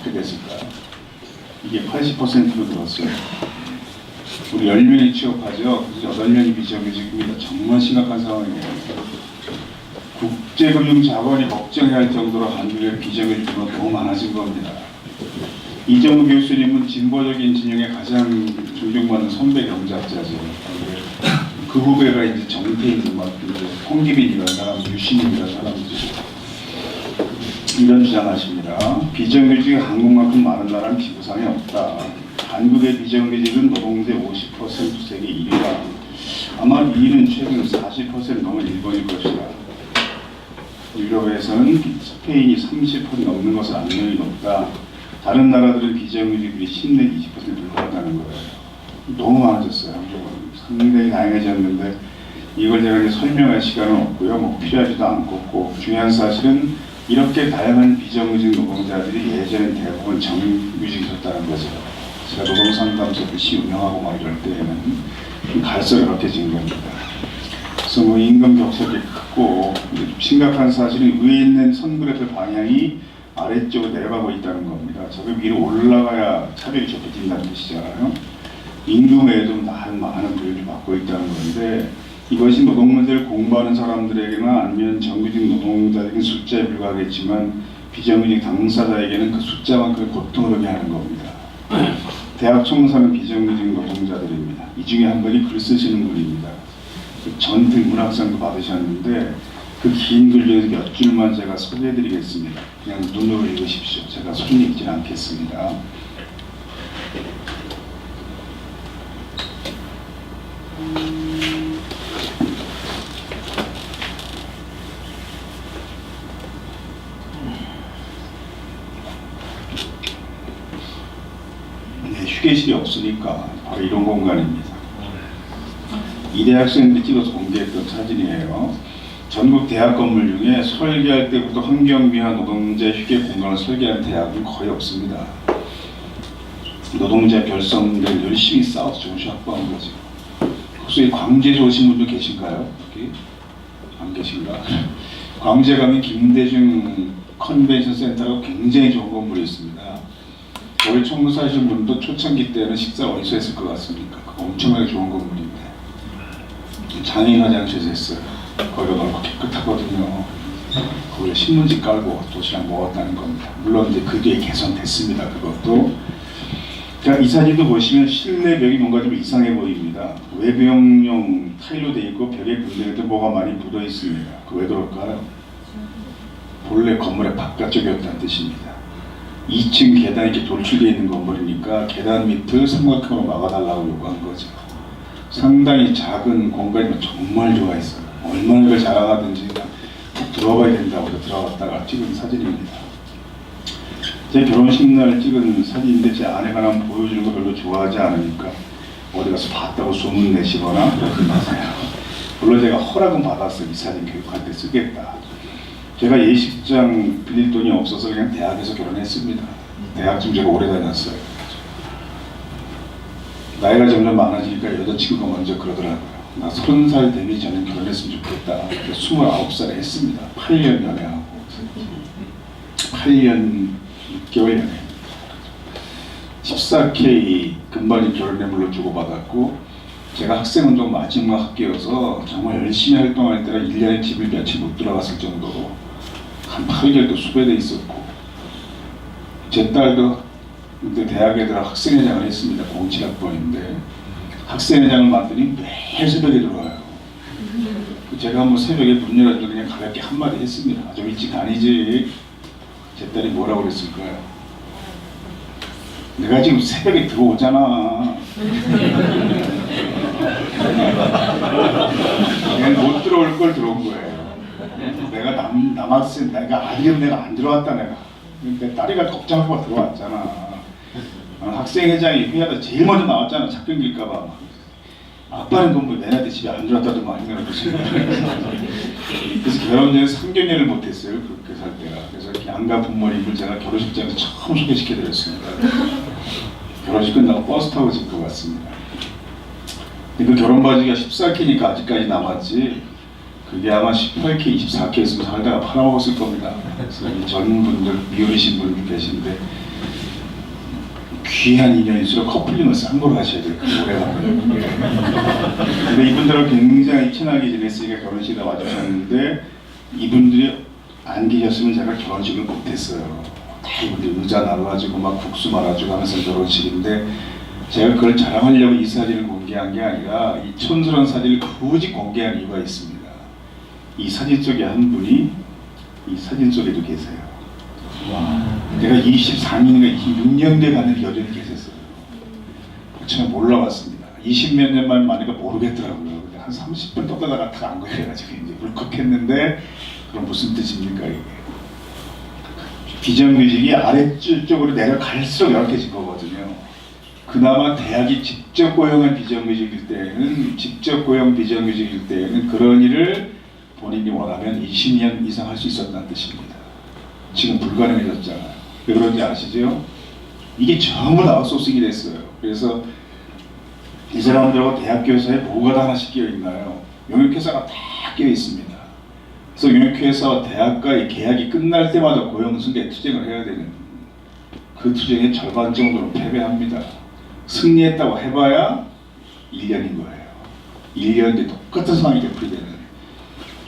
어떻게 됐을까요? 이게 80%로 늘었어요. 우리 10명이 취업하죠. 그래서 8명이 비정규직입니다. 정말 심각한 상황이에요. 국제금융자본이 걱정해야 할 정도로 한국의 비정규직은 너무 많아진 겁니다. 이정우 교수님은 진보적인 진영의 가장 존경받는 선배 경제학자죠. 그 후배가 이제 정태인, 홍기빈이라는 사람, 유신임이라는 사람이죠. 이런 주장하십니다. 비정규직이 한국만큼 많은 나라는 지구상에 없다. 한국의 비정규직은 노동자 50% 세계 1위다. 아마 2위는 최근 40% 넘은 일본일 것이다. 유럽에서는 스페인이 30% 넘는 것은 악명이 높다. 다른 나라들은 비정규직이 10 내지 20% 불과하다는 거예요. 너무 많아졌어요. 상당히 다양해졌는데 이걸 제가 이제 설명할 시간은 없고요. 필요하지도 않고 꼭 중요한 사실은 이렇게 다양한 비정규직 노동자들이 예전엔 대부분 정규직이었다는 거죠. 제가 노동상담소 글씨 운영하고 막 이럴 때에는 갈수록 이렇게 진 겁니다. 그래서 임금 격차가 크고 심각한 사실은 위에 있는 선그래프 방향이 아래쪽으로 내려가고 있다는 겁니다. 저게 위로 올라가야 차별이 좁혀진다는 뜻이잖아요. 임금 외에도 많은 부여를 받고 있다는 건데 이것이 노동 문제를 공부하는 사람들에게나 아니면 정규직 노동자에게는 숫자에 불과하겠지만 비정규직 당사자에게는 그 숫자만큼 고통을 하게 하는 겁니다. 대학 총사는 비정규직 노동자들입니다. 이 중에 한 분이 글 쓰시는 분입니다. 전특 문학상도 받으셨는데 그 긴 글 중에서 몇 줄만 제가 소개해드리겠습니다. 그냥 눈으로 읽으십시오. 제가 손 읽지는 않겠습니다. 휴게실이 없으니까 바로 이런 공간입니다. 이 대학생들이 찍어서 공개했던 사진이에요. 전국 대학 건물 중에 설계할 때부터 환경 미화 노동자 휴게 공간을 설계한 대학은 거의 없습니다. 노동자 결성들 열심히 싸워서 정시 확보한 거죠. 혹시 광주에서 오신 분도 계신가요? 여기? 안 계신가? 광주에 가면 김대중 컨벤션 센터가 굉장히 좋은 건물이 있습니다. 거기 총무사하신 분도 초창기 때는 식사 어디서 했을 것 같습니까? 엄청나게 좋은 건물인데 장애인 화장실에서 했어요. 거기가 넓고 깨끗하거든요. 거기에 신문지 깔고 도시락 먹었다는 겁니다. 물론 이제 그게 개선됐습니다. 그것도. 자, 이 사진도 보시면 실내 벽이 뭔가 좀 이상해 보입니다. 외부용용 타일로 되어 있고 벽에 군데에도 뭐가 많이 묻어 있습니다. 그 왜 그럴까요? 본래 건물의 바깥쪽이었다는 뜻입니다. 2층 계단이 이렇게 돌출되어 있는 건물이니까 계단 밑을 삼각형으로 막아달라고 요구한 거죠. 상당히 작은 공간이면 정말 좋아했어요. 얼마나 이걸 자랑하든지 꼭 들어가야 된다고 해서 들어갔다가 찍은 사진입니다. 제 결혼식 날 찍은 사진인데 제 아내가 난 보여주는 거 별로 좋아하지 않으니까 어디 가서 봤다고 소문내시거나 그러지 마세요. 물론 제가 허락은 받았어요. 이 사진 교육할 때 쓰겠다. 제가 예식장 빌릴 돈이 없어서 그냥 대학에서 결혼했습니다. 대학 좀 제가 오래 다녔어요. 나이가 점점 많아지니까 여자친구가 먼저 그러더라고요. 나 30살 되기 전에 결혼했으면 좋겠다. 29살에 했습니다. 8년 연애하고 8년 6개월 연애. 14K 금발이 결혼예물로 주고받았고 제가 학생운동 마지막 학기여서 정말 열심히 활동할 때라 1년에 집을 며칠 못 들어갔을 정도로 한 8개월도 수배돼 있었고 제 딸도 그때 대학에 들어 학생회장을 했습니다. 07학번인데 학생회장을 맡더니 매일 새벽에 들어와요. 제가 한번 새벽에 문 열어주고 그냥 가볍게 한마디 했습니다. 좀 일찍 아니지. 제 딸이 뭐라고 그랬을까요? 내가 지금 새벽에 들어오잖아. 그냥 못 들어올 걸 들어온 거예요. 내가 남학생, 내가 아니면 내가 안 들어왔다 내가. 근데 딸이가 걱정하고 들어왔잖아. 학생회장이 회의하다 제일 먼저 나왔잖아. 잡혀길까봐. 아빠는 그럼 내한테 집에 안 들어왔다도 많이 그러지. 그래서 결혼 전에 3개년을 못했어요. 그렇게 살 때가. 그래서 양가 부모님을 제가 결혼식장에서 처음 소개시켜드렸습니다. 결혼식 끝나고 버스 타고 집 갔습니다. 그 결혼 바지가 14K니까 아직까지 남았지. 그게 아마 18K, 24K 있으면 살다가 팔아먹었을 겁니다. 그래서 이 젊은 분들, 미혼이신 분들 계신데 귀한 인연일수록 커플링을 싼 걸로 하셔야 돼요. 오래 가면. 근데 이분들은 굉장히 친하게 지냈으니까 결혼식에 와주셨는데 이분들이 안 계셨으면 제가 결혼식을 못했어요. 다 이분들 의자 나눠가지고 막 국수 말아주고 하면서 결혼식인데 제가 그걸 자랑하려고 이 사진을 공개한 게 아니라 이 촌스러운 사진을 굳이 공개한 이유가 있습니다. 이 사진 속에 한 분이 이 사진 속에도 계세요. 내가 24년인가 26년대 가는 여전히 계셨어요. 처음에 몰라봤습니다. 20몇 년만 만니까 모르겠더라고요. 근데 한 30분 떠다가 다 안 걸려가지고 이제 울컥했는데 그럼 무슨 뜻입니까 이게? 비정규직이 아래쪽으로 내려갈수록 열악해진 거거든요. 그나마 대학이 직접 고용한 비정규직일 때에는 비정규직일 때에는 그런 일을 본인이 원하면 20년 이상 할 수 있었다는 뜻입니다. 지금 불가능해졌잖아요. 왜 그런지 아시죠? 이게 전부 다 아웃소싱이 됐어요. 그래서 이 사람들하고 대학교에서에 뭐가 다 하나씩 끼어 있나요? 용역회사가 다 끼어 있습니다. 그래서 용역회사와 대학과의 계약이 끝날 때마다 고용승계 투쟁을 해야 되는 그 투쟁의 절반 정도로 패배합니다. 승리했다고 해봐야 1년인 거예요. 1년 뒤에 똑같은 상황이 되풀이되는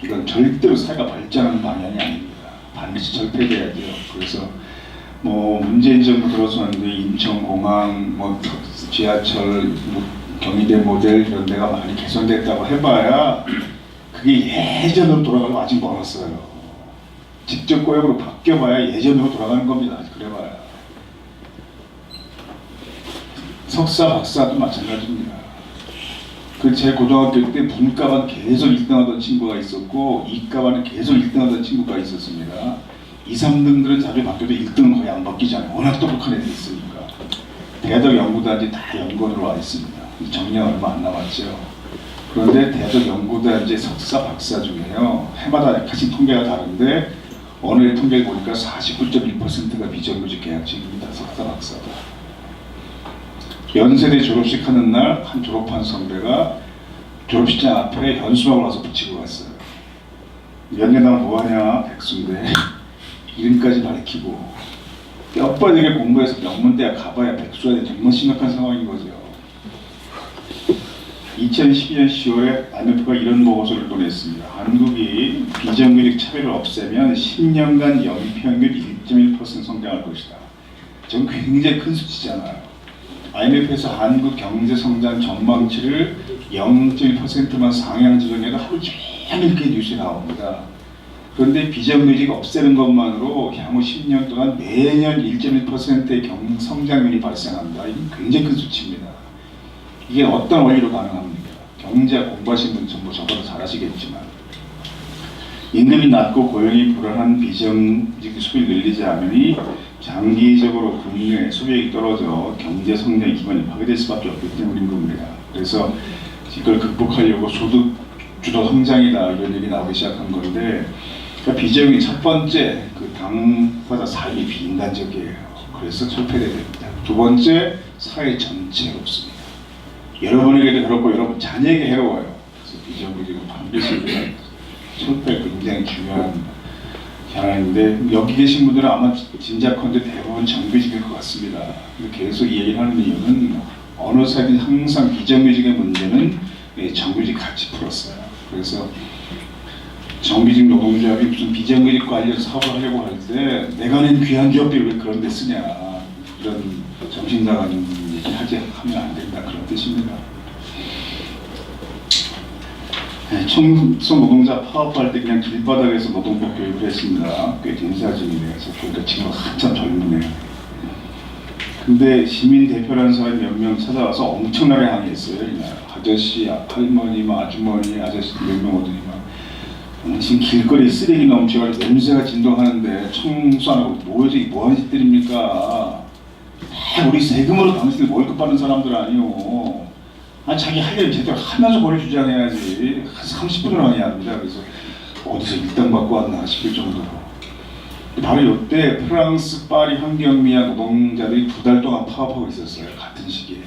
이건 절대로 사회가 발전하는 방향이 아닙니다. 반드시 절폐돼야 돼요. 그래서 뭐 문재인 정부 들어서는데 인천공항, 뭐 지하철, 뭐 경희대 모델 이런 데가 많이 개선됐다고 해봐야 그게 예전으로 돌아가고 아직 멀었어요. 직접 고용으로 바뀌어봐야 예전으로 돌아가는 겁니다. 그래봐야. 석사, 박사도 마찬가지입니다. 그 제 고등학교 때 문과반 계속 1등하던 친구가 있었고 이과반은 계속 1등하던 친구가 있었습니다. 2, 3등들은 자주 바뀌어도 1등은 거의 안 바뀌잖아요. 워낙 똑똑한 애들이 있으니까. 대덕 연구단지 다 연구원으로 와 있습니다. 정년 얼마 안 남았죠. 그런데 대덕 연구단지 석사, 박사 중에요. 해마다 약간씩 통계가 다른데 어느 해 통계를 보니까 49.1%가 비정규직 계약직입니다. 석사, 박사가. 연세대 졸업식 하는 날 한 졸업한 선배가 졸업식장 앞에 현수막을 와서 붙이고 갔어요. 연예당 뭐하냐 백수인데 이름까지 가리키고 뼈빠지게 공부해서 명문대학 가봐야 백수야 정말 심각한 상황인 거죠. 2012년 10월에 IMF가 이런 보고서를 또 냈습니다. 한국이 비정규직 차별을 없애면 10년간 연평균 1.1% 성장할 것이다. 저건 굉장히 큰 수치잖아요. IMF에서 한국 경제 성장 전망치를 0.1%만 상향 조정해도 하루 종일 이렇게 뉴스에 나옵니다. 그런데 비정규직 없애는 것만으로 향후 10년 동안 매년 1.1%의 성장률이 발생한다. 이건 굉장히 큰 수치입니다. 이게 어떤 원리로 가능합니까? 경제학 공부하신 분 전부 저보다 잘 아시겠지만 임금이 낮고 고용이 불안한 비정규직 수요를 늘리지 않으니 장기적으로 국내 소비액이 떨어져 경제 성장의 기반이 파괴될 수밖에 없기 때문인 겁니다. 그래서 이걸 극복하려고 소득 주도 성장이다 이런 얘기 나오기 시작한 건데 그러니까 비정규직 첫 번째 그 당사자 사회이 비인간적이에요. 그래서 철폐돼야 됩니다. 두 번째 사회 전체에 없습니다. 여러분에게도 괴롭고 여러분 자녀에게 해로워요. 그래서 비정규직은 반드시 철폐가 굉장히 중요한 하나인데 여기 계신 분들은 아마 짐작컨대 대부분 정규직일 것 같습니다. 계속 이 얘기를 하는 이유는 어느 사회든 항상 비정규직의 문제는 정규직 같이 풀었어요. 그래서 정규직 노동조합이 무슨 비정규직 관련 사업을 하려고 할 때 내가 낸 귀한 조합들이 왜 그런 데 쓰냐 이런 정신나가는 얘기 하면 안 된다 그런 뜻입니다. 청소 노동자 파업할 때 그냥 길바닥에서 노동법 교육을 했습니다. 꽤 된 사진이네요. 그래서 보니까 친구가 한참 젊으네요. 근데 시민 대표라는 사람이 몇 명 찾아와서 엄청나게 항의했어요. 이날 아저씨, 할머니, 아주머니, 아저씨 몇 명 오더니 막 지금 길거리 쓰레기 넘쳐가지고 냄새가 진동하는데 청소 안 하고 뭐하는 짓들입니까? 다 우리 세금으로 당신들 월급 받는 사람들 아니요. 자기 할 일 제대로 하면서 권리 주장해야지. 30분을 항의합니다. 그래서 어디서 일당 받고 왔나 싶을 정도로. 바로 이때 프랑스 파리 환경미화 노동자들이 2달 동안 파업하고 있었어요. 같은 시기에.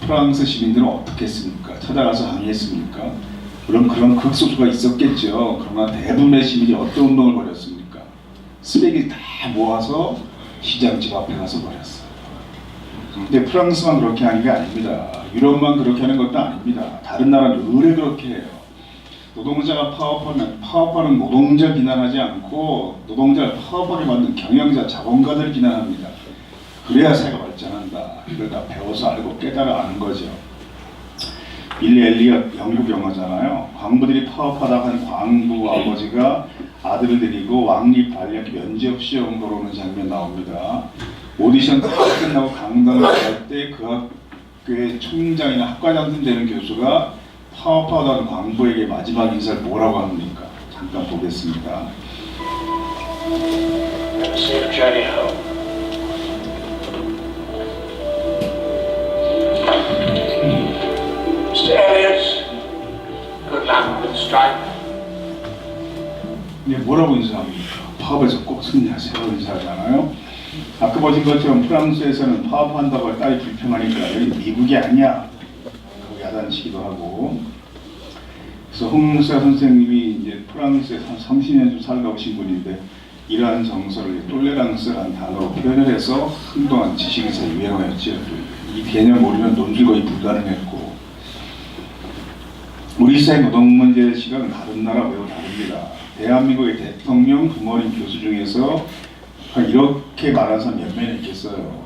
프랑스 시민들은 어떻게 했습니까? 찾아가서 항의했습니까? 물론 그런 극소수가 있었겠죠. 그러나 대부분의 시민이 어떤 운동을 벌였습니까? 쓰레기 다 모아서 시장집 앞에 가서 버렸어요. 근데 프랑스만 그렇게 하는 게 아닙니다. 유럽만 그렇게 하는 것도 아닙니다. 다른 나라는 의뢰 그렇게 해요. 노동자가 파업하는 노동자 비난하지 않고 노동자를 파업하게 만든 경영자, 자본가들 비난합니다. 그래야 사회가 발전한다. 이걸 다 배워서 알고 깨달아 아는 거죠. 빌리 엘리엇 영국 영화잖아요. 광부들이 파업하다가 한 광부 아버지가 아들을 데리고 왕립 발령기 면접 시험 보러 오는 장면 나옵니다. 오디션 다 끝나고 강당을 갈 때 그 학교의 총장이나 학과장 되는 교수가 파업하다는 광부에게 마지막 인사를 뭐라고 합니까? 잠깐 보겠습니다. 뭐라고 인사합니까? 파업에서 꼭 승리하세요 인사하잖아요. 아까 보신 것처럼 프랑스에서는 파업한다고 할 딸이 불평하니까 여기 미국이 아니야 그 야단치기도 하고. 그래서 홍문사 선생님이 이제 프랑스에 한 30년 좀 살다 오신 분인데 이러한 정서를 똘레랑스라는 단어로 표현을 해서 한동안 지식에서 유행하였죠. 이 개념 모르면 논술 거의 불가능했고. 우리 사회 노동 문제 시각은 다른 나라 매우 다릅니다. 대한민국의 대통령, 부모님, 교수 중에서 이렇게 말하는 사람 몇 명이 있겠어요.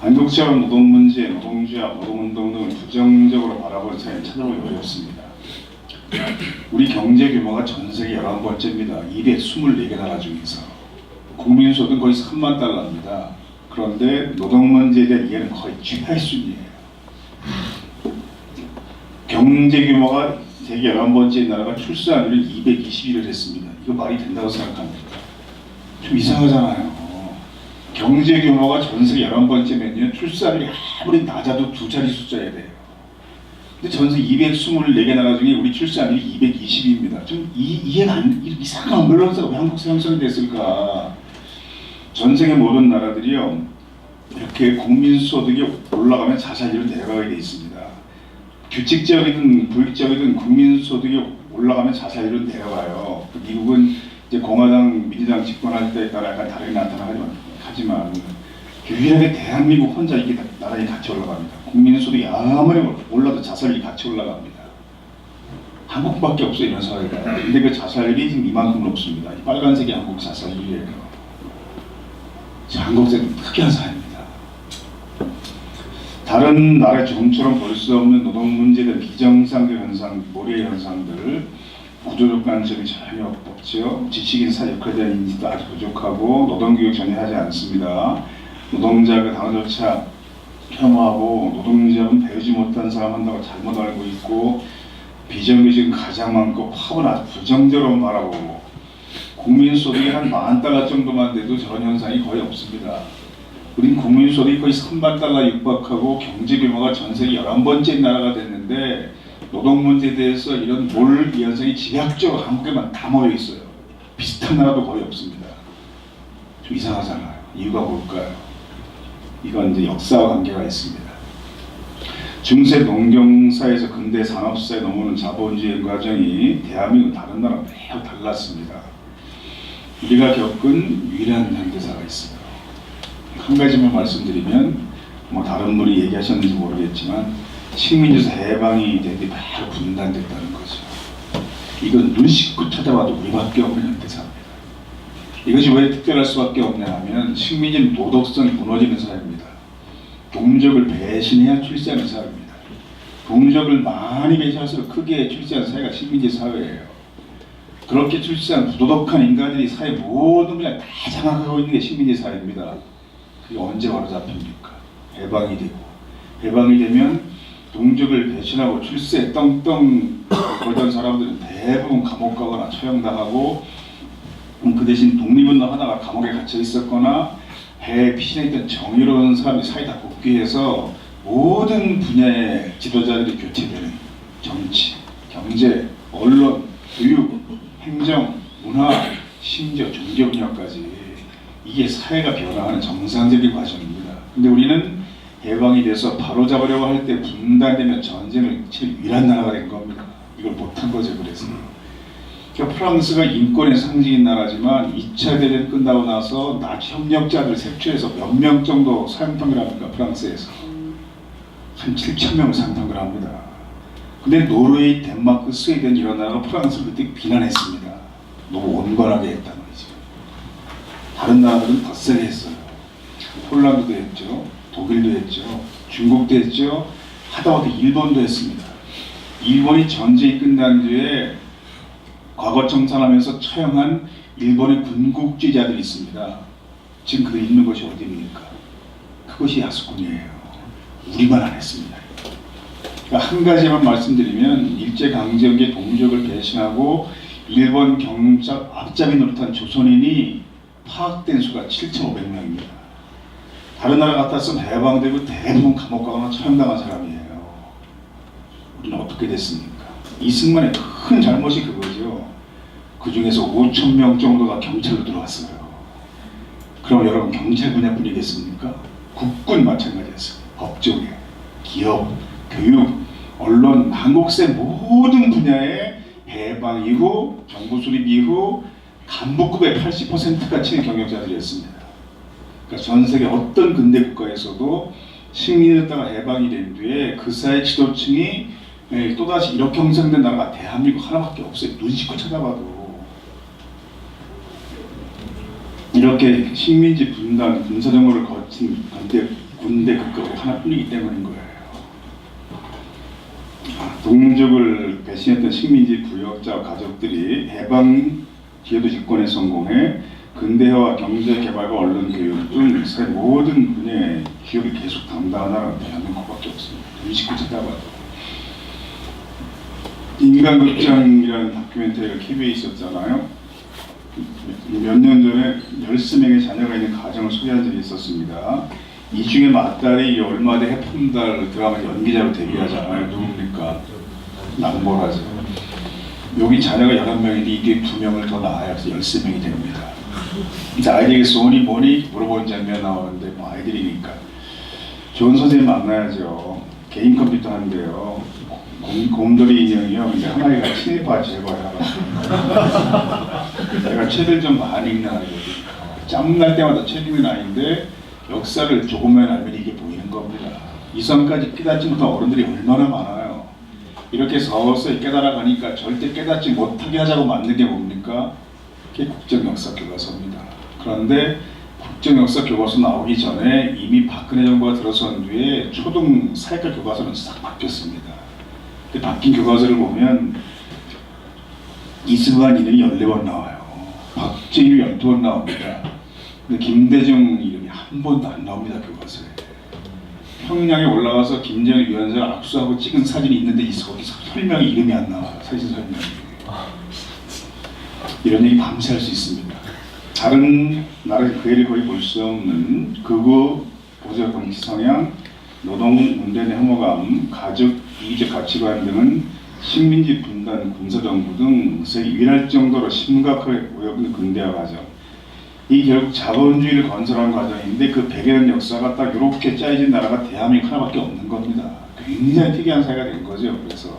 한국처럼 노동 문제, 노동주의, 노동운동 등을 부정적으로 바라보는 사회는 찾아보기 어렵습니다. 우리 경제 규모가 전 세계 11번째입니다. 224개 나라 중에서. 국민소득은 거의 3만 달러입니다. 그런데 노동 문제에 대한 이해는 거의 최하위순이에요. 경제 규모가 세계 11번째 나라가 출산율을 221을 했습니다. 이거 말이 된다고 생각합니다. 좀 이상하잖아요. 경제 규모가 전 세계 11번째면요. 출산율이 아무리 낮아도 두 자리 숫자여야 돼요. 근데 전 세계 224개 나라 중에 우리 출산율이 220입니다. 좀 이해가 안, 이상한 언밸런스가 왜 한국 형성이 됐을까? 전 세계 모든 나라들이요. 이렇게 국민소득이 올라가면 자살률은 내려가게 돼 있습니다. 규칙적이든 불규칙적이든 국민소득이 올라가면 자살률은 내려가요. 미국은 이제 공화당, 민주당 집권할 때에 따라 약간 다르게 나타나지만 유일하게 대한민국 혼자 이게 나란히 같이 올라갑니다. 국민소득이 아무리 올라도 자살률이 같이 올라갑니다. 한국밖에 없어요, 이런 사회가. 근데 그 자살률이 지금 이만큼 높습니다. 이 빨간색이 한국 자살률이에요. 한국은 특이한 사회입니다. 다른 나라의 좀처럼 볼 수 없는 노동 문제들, 비정상적 현상, 모래 현상들, 구조적 관점이 전혀 없죠. 지식인사 역할에 대한 인지도 아주 부족하고 노동교육 전혀 하지 않습니다. 노동자가 단어조차 혐오하고 노동자는 배우지 못한 사람 한다고 잘못 알고 있고 비정규직은 가장 많고 파업은 아주 부정적으로 말하고 국민소득이 한 10,000달러 정도만 돼도 저런 현상이 거의 없습니다. 우린 국민소득이 거의 3만 달러 육박하고 경제 규모가 전 세계 11번째 나라가 됐는데 노동 문제에 대해서 이런 현상이 집약적으로 한국에만 다 모여 있어요. 비슷한 나라도 거의 없습니다. 좀 이상하잖아요. 이유가 뭘까요? 이건 이제 역사와 관계가 있습니다. 중세 농경사에서 근대 산업사에 넘어오는 자본주의 과정이 대한민국 다른 나라와 매우 달랐습니다. 우리가 겪은 유일한 현대사가 있어요. 한 가지만 말씀드리면 뭐 다른 분이 얘기하셨는지 모르겠지만 식민지에서 해방이 된 뒤 바로 분단됐다는 거죠. 이건 눈 씻고 찾아봐도 우리밖에 없는 현대사입니다. 이것이 왜 특별할 수밖에 없냐 하면 식민지는 도덕성이 무너지는 사회입니다. 동족을 배신해야 출세하는 사회입니다. 동족을 많이 배신할수록 크게 출세하는 사회가 식민지 사회예요. 그렇게 출세한 부도덕한 인간들이 사회 모든 분야 다 장악하고 있는 게 식민지 사회입니다. 그게 언제 바로 잡힙니까? 해방이 되고 해방이 되면 동족을 배신하고 출세 떵떵 그러던 사람들은 대부분 감옥 가거나 처형당하고 그 대신 독립운동 하다가 감옥에 갇혀 있었거나 해외에 피신했던 정의로운 사람들이 사이다 복귀해서 모든 분야의 지도자들이 교체되는 정치, 경제, 언론, 교육, 행정, 문화, 심지어 종교 분야까지 이게 사회가 변화하는 정상적인 과정입니다. 근데 우리는 해방이 돼서 바로잡으려고 할 때 분단되면 전쟁을 치를 유일한 나라가 된 겁니다. 이걸 못한 거죠. 그래서 그러니까 프랑스가 인권의 상징인 나라지만 2차 대전 끝나고 나서 나치 협력자들 색출해서 몇 명 정도 사형평을 합니까? 프랑스에서 한 7천 명을 사형평을 합니다. 근데 노르웨이, 덴마크, 스웨덴 이런 나라가 프랑스를 그때 비난했습니다. 너무 온건하게 했단 말이죠. 다른 나라들은 더 세게 했어요. 폴란드도 했죠. 독일도 했죠. 중국도 했죠. 하다못해 일본도 했습니다. 일본이 전쟁이 끝난 뒤에 과거 청산하면서 처형한 일본의 군국주의자들이 있습니다. 지금 그들 있는 것이 어디입니까? 그것이 야수꾼이에요. 우리만 안 했습니다. 그러니까 한 가지만 말씀드리면 일제강점기의 동족을 배신하고 일본 경찰 앞잡이 노릇한 조선인이 파악된 수가 7,500명입니다. 다른 나라 같았으면 해방되고 대부분 감옥 가거나 처형당한 사람이에요. 우리는 어떻게 됐습니까? 이승만의 큰 잘못이 그거죠. 그 중에서 5,000명 정도가 경찰로 들어왔어요. 그럼 여러분 경찰 분야뿐이겠습니까? 국군 마찬가지였어요. 법조계, 기업, 교육, 언론, 한국사 모든 분야에 해방 이후, 정부 수립 이후 간부급의 80%가 치는 경영자들이었습니다. 그러니까 전 세계 어떤 근대 국가에서도 식민이었다가 해방이 된 뒤에 그 사회 지도층이 또다시 이렇게 형성된 나라가 대한민국 하나밖에 없어요. 눈씻고 찾아봐도. 이렇게 식민지 분단, 군사정부를 거친 군대 국가가 하나뿐이기 때문인 거예요. 동족을 배신했던 식민지 부역자 가족들이 해방 기여도 집권에 성공해 근대화와 경제개발과 언론교육 등 세계 모든 분야의 기업이 계속 담당하는 나라가 대한민국밖에 없습니다. 눈씻고 찾아봐도. 인간극장이라는 다큐멘터리가 KBS에 있었잖아요. 몇 년 전에 13명의 자녀가 있는 가정을 소개한 적이 있었습니다. 이 중에 맏딸이 얼마 뒤에 해품달 드라마 연기자로 데뷔하잖아요. 누굽니까? 남보라죠. 여기 자녀가 11명인데 이게 2명을 더 낳아야 해서 13명이 됩니다. 이제 아이들에게 소원이 뭐니? 물어보는 장면 나오는데 뭐 아이들이니까 좋은 선생님 만나야죠. 개인 컴퓨터 한대요. 곰돌이 인형이요. 근데 하나이가 친일파 제거해라. 내가 책을 좀 많이 읽는 아이거든요. 짬날 때마다 책 읽는 아이인데 역사를 조금만 알면 이게 보이는 겁니다. 이선까지 깨닫지 못한 어른들이 얼마나 많아요. 이렇게 서서히 깨달아가니까 절대 깨닫지 못하게 하자고 만든 게 뭡니까? 그게 국정역사교과서입니다. 그런데 국정역사교과서 나오기 전에 이미 박근혜 정부가 들어선 뒤에 초등 사회과 교과서는 싹 바뀌었습니다. 근데 바뀐 교과서를 보면 이승만 이름이 14번 나와요. 박정희 12번 나옵니다. 근데 김대중 이름이 한 번도 안 나옵니다. 교과서에. 평양에 올라가서 김정일 위원장을 악수하고 찍은 사진이 있는데 거기서 설명이 이름이 안 나와요. 사진 설명이. 이런 얘기 밤새 할 수 있습니다. 다른 나라의 그 애를 거의 볼 수 없는 극우 보수 정치 성향, 노동운동의 혐오감, 가족 이기적 가치관 등은 식민지 분단, 군사정부 등 세계 유일할 정도로 심각하게 오염된 근대화 과정. 이 결국 자본주의를 건설한 과정인데 그 배경 역사가 딱 이렇게 짜여진 나라가 대한민국 하나밖에 없는 겁니다. 굉장히 특이한 사회가 된 거죠. 그래서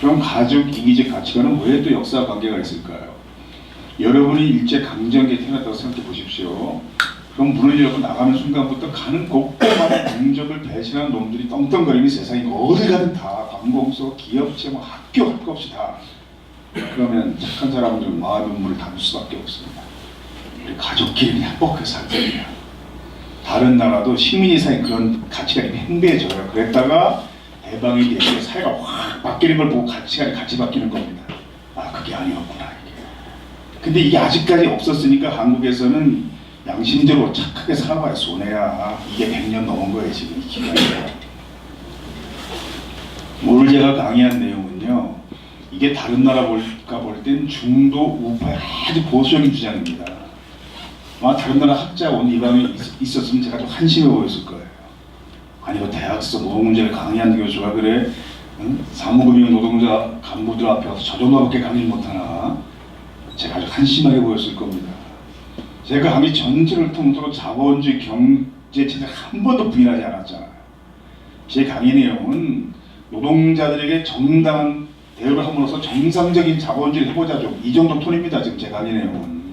그럼 가족 이기적 가치관은 왜 또 역사와 관계가 있을까요? 여러분이 일제 강점기에 태어났다고 생각해 보십시오. 그럼 문을 열고 나가는 순간부터 가는 곳곳마다 동족을 배신하는 놈들이 떵떵거리는 세상이 어디 가든 다 관공서, 기업체, 뭐 학교 할 거 없이 다. 그러면 착한 사람들은 마음의 눈물을 담을 수밖에 없습니다. 우리 가족끼리 행복하게 살거든요. 다른 나라도 식민지 사회 그런 가치관이 팽배해져요. 그랬다가 해방이 되고 사회가 확 바뀌는 걸 보고 가치관이 같이 바뀌는 겁니다. 아, 그게 아니었구나 이게. 근데 이게 아직까지 없었으니까 한국에서는 양심적으로 착하게 살아봐야 손해야. 이게 100년 넘은 거예요 지금 이 기간이. 오늘 제가 강의한 내용은요, 이게 다른 나라 볼까 볼 땐 중도 우파의 아주 보수적인 주장입니다. 아마 다른 나라 학자 온 이방에 있었으면 제가 좀 한심해 보였을 거예요. 아니 그 대학에서 노동 문제를 강의하는 교수가 그래, 응? 사무금융 노동자 간부들 앞에 와서 저 정도밖에 강의 못하나. 제가 아주 한심하게 보였을 겁니다. 제가 강의 전체를 통틀어 자본주의 경제체제를 한 번도 부인하지 않았잖아요. 제 강의 내용은 노동자들에게 정당한 대우를 함으로써 정상적인 자본주의를 해보자 좀 이 정도 톤입니다. 지금 제 강의 내용은.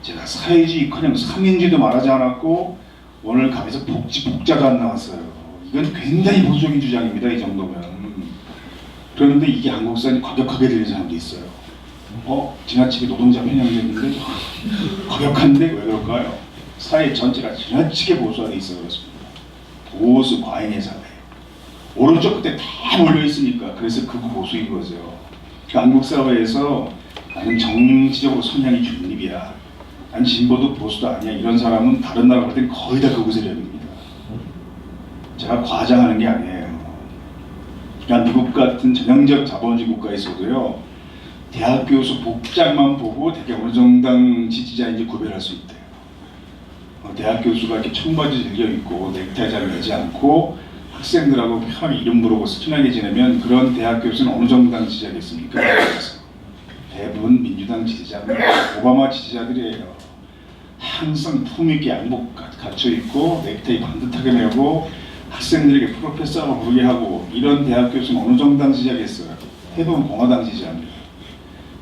제가 사회주의커녕 삼인주의도 말하지 않았고 오늘 강의에서 복자도 안 나왔어요. 이건 굉장히 보수적인 주장입니다. 이 정도면. 그런데 이게 한국 사람이 과격하게 들리는 사람도 있어요. 지나치게 노동자 편향적인데 과격한데 왜 그럴까요? 사회 전체가 지나치게 보수화되어 있어 그렇습니다. 보수 과잉의 사회예요. 오른쪽 끝에 다 몰려 있으니까 그래서 극우 보수인 거죠. 그러니까 한국 사회에서 나는 정치적으로 성향이 중립이야. 난 진보도 보수도 아니야. 이런 사람은 다른 나라 볼 땐 거의 다 극우 세력입니다. 제가 과장하는 게 아니에요. 그러니까 미국 같은 전형적 자본주의 국가에서도요. 대학 교수 복장만 보고 되게 어느 정당 지지자인지 구별할 수 있대요. 대학 교수가 이렇게 청바지 즐겨 입고 넥타이 잘 매지 않고 학생들하고 편하게 이름 부르고 친하게 지내면 그런 대학 교수는 어느 정당 지지자겠습니까? 대부분 민주당 지지자입니다. 오바마 지지자들이에요. 항상 품있게 양복 갖춰 입고 넥타이 반듯하게 매고 학생들에게 프로페서라고 부르게 하고 이런 대학 교수는 어느 정당 지지자겠어요? 대부분 공화당 지지자입니다.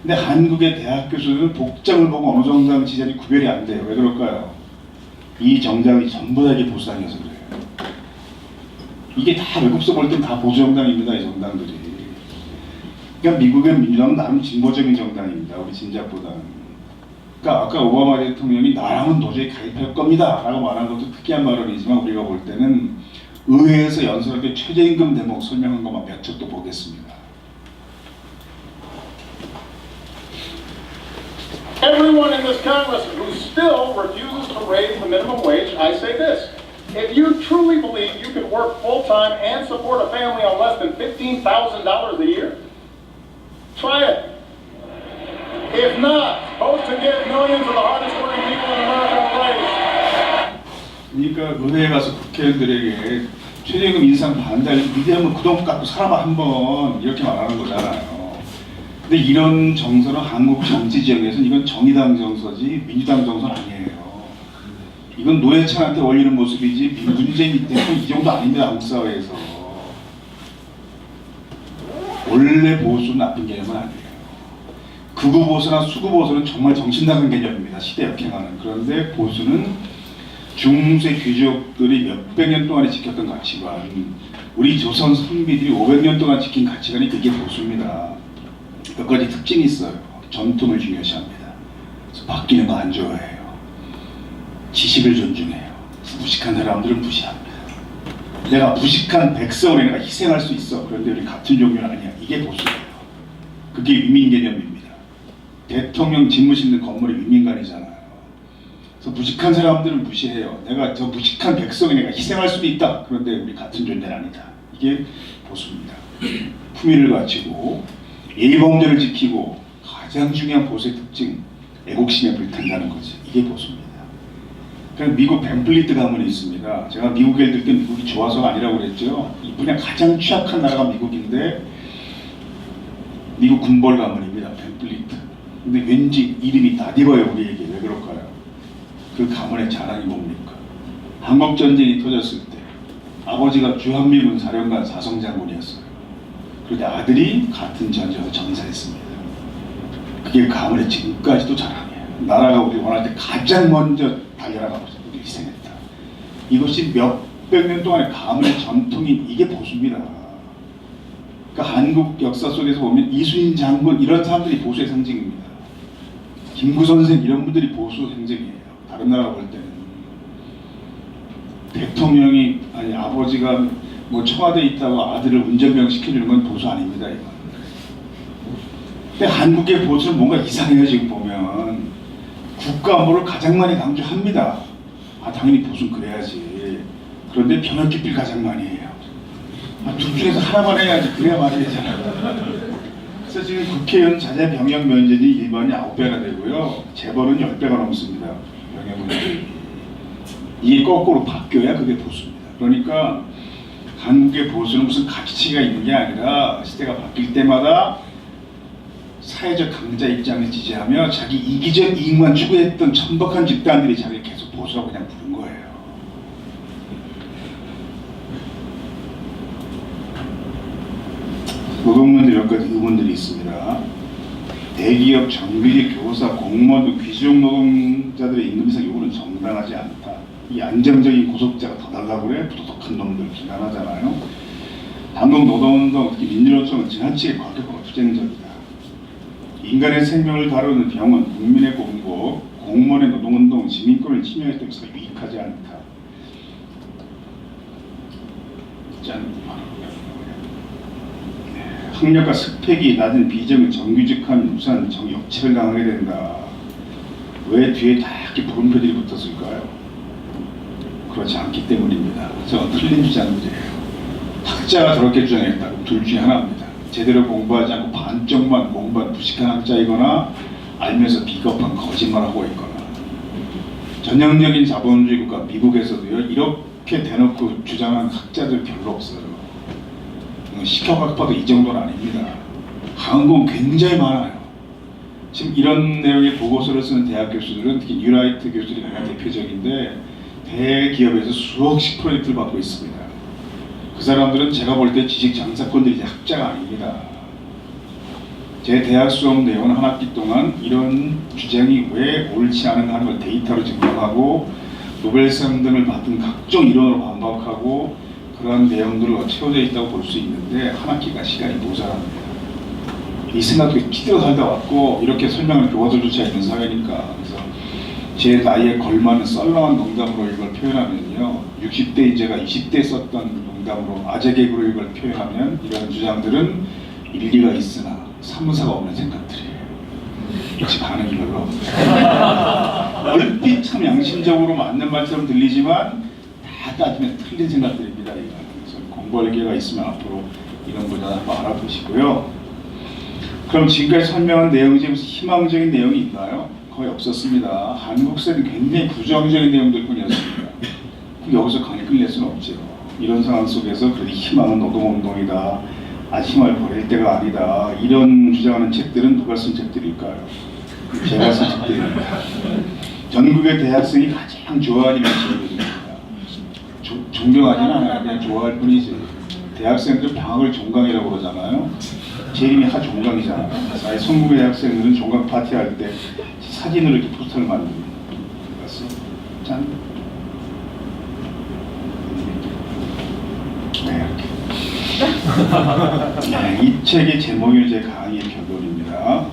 근데 한국의 대학 교수들은 복장을 보고 어느 정당 지지자들이 구별이 안 돼요. 왜 그럴까요? 이 정당이 전부 다 이게 보수당이어서 그래요. 이게 다 외국서 볼 땐 다 보수 정당입니다. 이 정당들이. 그러니까 미국의 민주당은 나름 진보적인 정당입니다. 우리 진작보다는. 그러니까 아까 오바마 대통령이 나랑은 도저히 가입할 겁니다 라고 말한 것도 특이한 발언이지만 우리가 볼 때는 의회에서 연설할 때 최저임금 대목 설명한 것만 몇 척도 보겠습니다. Everyone in this Congress who still refuses to raise the minimum wage, I say this. If you truly believe you can work full-time and support a family on less than $15,000 a year, try it. If not, vote to give millions of the hardest working people in America a raise. 그러니까 의회에 가서 국회의원들에게 최저임금 인상 반대하면 위대하면 그 돈 갖고 살아봐 한번 이렇게 말하는 거잖아요. 근데 이런 정서는 한국 정치 지형에서는 이건 정의당 정서지 민주당 정서는 아니에요. 이건 노회찬한테 어울리는 모습이지 문재인 때문에 이 정도 아닙니다. 한국 사회에서. 원래 보수는 나쁜 개념은 아니에요. 극우 보수나 수구 보수는 정말 정신 나간 개념입니다. 시대 역행하는. 그런데 보수는 중세 귀족들이 몇백 년 동안에 지켰던 가치관, 우리 조선 선비들이 500년 동안 지킨 가치관이 그게 보수입니다. 몇 가지 특징이 있어요. 전통을 중요시합니다. 그래서 바뀌는 거 안 좋아해요. 지식을 존중해요. 무식한 사람들은 무시합니다. 내가 무식한 백성을 내가 희생할 수 있어. 그런데 우리 같은 종교는 아니야. 이게 보수예요. 그게 위민 개념입니다. 대통령 집무실 있는 건물이 위민관이잖아요. 그래서 무식한 사람들은 무시해요. 내가 저 무식한 백성이 내가 희생할 수도 있다. 그런데 우리 같은 존재는 아니다. 이게 보수입니다. 품위를 갖추고 예의범죄를 지키고 가장 중요한 보수의 특징, 애국심에 불탄다는 거지. 이게 보수입니다. 그래서 미국 벤플리트 가문이 있습니다. 제가 미국에 있을 때 미국이 좋아서가 아니라고 그랬죠. 이 분야 가장 취약한 나라가 미국인데 미국 군벌 가문입니다. 벤플리트. 근데 왠지 이름이 낯익어요 우리에게. 왜 그럴까요? 그 가문의 자랑이 뭡니까? 한국전쟁이 터졌을 때 아버지가 주한미군 사령관 사성장군이었어요. 그런데 아들이 같은 전쟁에서 전사했습니다. 그게 가문의 지금까지도 자랑이에요. 나라가 우리 원할 때 가장 먼저 달려나가고 우리 희생했다. 이것이 몇백 년 동안의 가문의 전통이 이게 보수입니다. 그러니까 한국 역사 속에서 보면 이순신 장군 이런 사람들이 보수의 상징입니다. 김구 선생 이런 분들이 보수 행정이에요. 다른 나라 볼 때는 대통령이 아니 아버지가 뭐 청와대에 있다고 아들을 운전병 시켜주는 건 보수 아닙니다. 이건. 근데 한국의 보수는 뭔가 이상해요. 지금 보면 국가 안보를 가장 많이 강조합니다. 당연히 보수는 그래야지. 그런데 병역 기필 가장 많이 해요. 둘 중에서 하나만 해야지. 그래야 말이 되잖아요. 그래서 지금 국회의원 자제 병역 면제니 일반이 9배가 되고요. 재벌은 10배가 넘습니다. 병역 문제. 이게 거꾸로 바뀌어야 그게 보수입니다. 그러니까 한국의 보수는 무슨 가치가 있는 게 아니라 시대가 바뀔 때마다 사회적 강자 입장을 지지하며 자기 이기적 이익만 추구했던 천박한 집단들이 자기를 계속 보수라고 그냥 부른 거예요. 노동문제 몇 가지 의문들이 있습니다. 대기업, 정규직, 교사, 공무원 등 귀중 노동자들의 임금 인상 요구는 정당하지 않다. 이 안정적인 고속자가 더 달라고 그래? 부도덕한 놈들 비난하잖아요. 단독 노동운동, 특히 민주노총은 지나치게 과격하고 투쟁적이다. 인간의 생명을 다루는 병원, 국민의 공고, 공무원의 노동운동, 시민권을 침해했다면서 유익하지 않다. 짠. 학력과 스펙이 낮은 비정규 정규직한 우선 역체를 당하게 된다. 왜 뒤에 다 이렇게 물음표들이 붙었을까요? 그렇지 않기 때문입니다. 저 틀린 주장들이에요. 학자가 저렇게 주장했다. 둘 중에 하나입니다. 제대로 공부하지 않고 반쪽만 공부한 부식한 학자이거나 알면서 비겁한 거짓말하고 있거나. 전형적인 자본주의 국가 미국에서도요, 이렇게 대놓고 주장하는 학자들 별로 없어요. 시켜봐도 이 정도는 아닙니다. 한국은 굉장히 많아요. 지금 이런 내용의 보고서를 쓰는 대학 교수들은 특히 뉴라이트 교수들이 가장 대표적인데 대기업에서 수억씩 프로젝트를 받고 있습니다. 그 사람들은 제가 볼 때 지식 장사꾼들이 학자가 아닙니다. 제 대학 수업 내용은 한 학기 동안 이런 주장이 왜 옳지 않은가 하는 걸 데이터로 증명하고 노벨상 등을 받은 각종 이론으로 반박하고 그런 내용들로 채워져 있다고 볼 수 있는데 한 학기가 시간이 모자랍니다. 이 생각도 피대로 살다 왔고 이렇게 설명하는 교과서조차 있는 사회니까. 그래서 제 나이에 걸맞는 썰렁한 농담으로 이걸 표현하면요, 60대인 제가 20대에 썼던 농담으로 아재 개그로 이걸 표현하면 이런 주장들은 일리가 있으나 사무사가 없는 생각들이에요. 역시 반응이 별로 없네요. 얼핏 참 양심적으로 맞는 말처럼 들리지만 다 따지면 틀린 생각들입니다. 그래서 공부할 기회가 있으면 앞으로 이런 분야 한번 알아보시고요. 그럼 지금까지 설명한 내용 중에 무슨 희망적인 내용이 있나요? 거의 없었습니다. 한국사는 굉장히 부정적인 내용들 뿐이었습니다. 여기서 강의 끝낼 수는 없죠. 이런 상황 속에서 그래도 희망은 노동운동이다. 아직 희망을 버릴 때가 아니다. 이런 주장하는 책들은 누가 쓴 책들일까요? 제가 쓴 책들입니다. 전국의 대학생이 가장 좋아하는 책들입니다. 존경하지는 않아요. 그냥 좋아할 뿐이지. 대학생들은 방학을 종강이라고 그러잖아요. 제 이름이 하종강이잖아요. 아예 성북의 대학생들은 종강 파티할 때 사진으로 이렇게 포스터를 만듭니다. 봤어? 짠. 네, 이렇게. 네, 이 책의 제목이 제 강의의 결론입니다.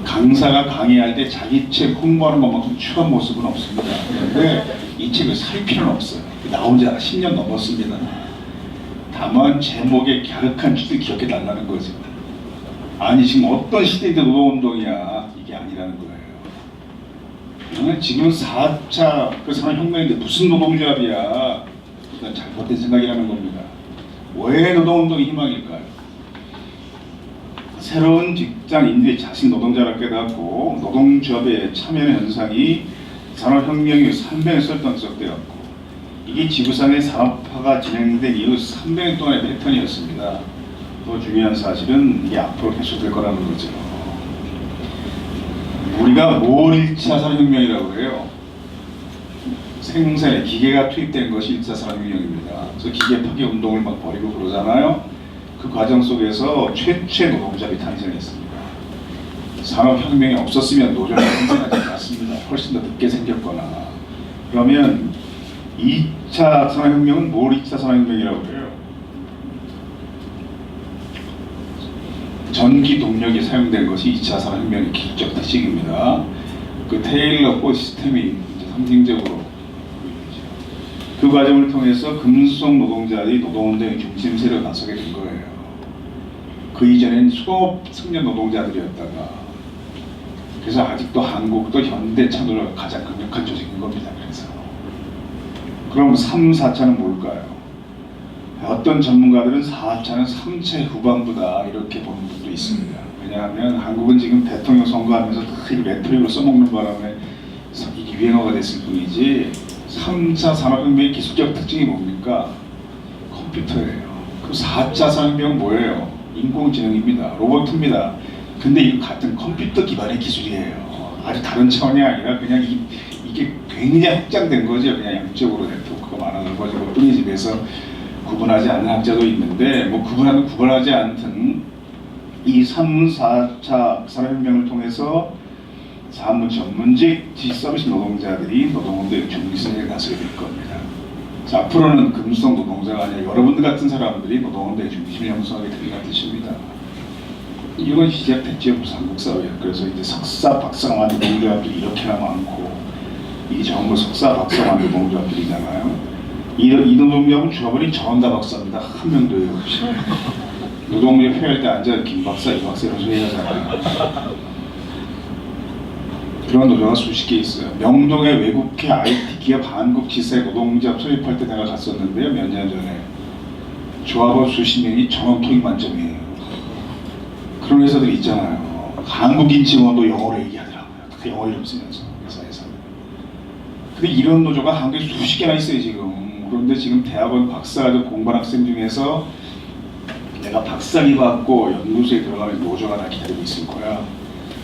강사가 강의할 때 자기 책 홍보하는 것만큼 추한 모습은 없습니다. 그런데 이 책을 살 필요는 없어요. 나온 지 10년 넘었습니다. 다만 제목의 갸륵한 뜻을 기억해 달라는 거죠. 아니 지금 어떤 시대인데 노동운동이야, 이게 아니라는 거예요. 지금 4차 그 산업혁명인데 무슨 노동조합이야. 이건 잘못된 생각이라는 겁니다. 왜 노동운동이 희망일까요? 새로운 직장인들이 자신 노동자를 깨닫고 노동조합에 참여하는 현상이 산업혁명 이후 300년 설정되었고, 이게 지구상의 산업화가 진행된 이후 300년 동안의 패턴이었습니다. 더 중요한 사실은 이게 앞으로 계속될 거라는 거죠. 우리가 뭘 1차 산업혁명이라고 해요? 생산에 기계가 투입된 것이 1차 산업혁명입니다. 그래서 기계 파괴 운동을 막 벌이고 그러잖아요. 그 과정 속에서 최초의 노동조합이 탄생했습니다. 산업혁명이 없었으면 노조는 탄생하지 않았습니다. 훨씬 더 늦게 생겼거나. 그러면 2차 산업혁명은 뭘 2차 산업혁명이라고 해요? 전기 동력이 사용된 것이 2차 산업혁명의 기술적 특징입니다. 그 테일러 포 시스템이 이제 상징적으로 보이죠. 그 과정을 통해서 금속 노동자들이 노동운동의 중심세로 나서게 된 거예요. 그 이전엔 수업 승려 노동자들이었다가, 그래서 아직도 한국도 현대차도가 가장 강력한 조직인 겁니다. 그래서 그럼 3, 4차는 뭘까요? 어떤 전문가들은 4차는 3차의 후반부다 이렇게 보는 분도 있습니다. 왜냐하면 한국은 지금 대통령 선거하면서 다 레토릭으로 써먹는 바람에 이게 유행어가 됐을 뿐이지 3차 산업혁명의 기술적 특징이 뭡니까? 컴퓨터예요. 그 4차 산업혁명은 뭐예요? 인공지능입니다. 로봇입니다. 근데 이거 같은 컴퓨터 기반의 기술이에요. 아주 다른 차원이 아니라 그냥 이게 굉장히 확장된 거죠. 그냥 양적으로 네트워크가 많아진 거죠. 뿐이지. 그래서 구분하지 않는 학자도 있는데 뭐 구분하든 구분하지 않든 이 3, 4차 산업혁명을 통해서 사무 전문직 서비스 노동자들이 노동운동의 중심에 나서게 될 겁니다. 자, 앞으로는 금수성 노동자가 아니라 여러분들 같은 사람들이 노동운동의 중심을 형성하게 된다는 뜻입니다. 이건 시작됐죠, 한국 사회에. 그래서 이제 석사, 박사가 만든 노동조합들이 이렇게나 많고 이게 전부 석사, 박사 만든 노동조합들이잖아요. 이 노동조합은 조합원이 전원다 박사입니다. 한 명도 없이. 노동조합 회의할 때 앉아 김 박사, 이 박사 이런 소리 하잖아요. 그런 노조가 수십 개 있어요. 명동의 외국계 IT 기업 한국지사의 노동조합 소집할 때 내가 갔었는데요. 몇 년 전에. 조합원 수십 명이 전원 토익 만점이에요. 그런 회사들이 있잖아요. 한국인 직원도 영어로 얘기하더라고요. 그 영어 이름 쓰면서 회사에서. 근데 이런 노조가 한국에 수십 개나 있어요 지금. 그런데 지금 대학원 박사도 공부한 학생 중에서 내가 박사학위 받고 연구소에 들어가면 노조가 나 기다리고 있을 거야.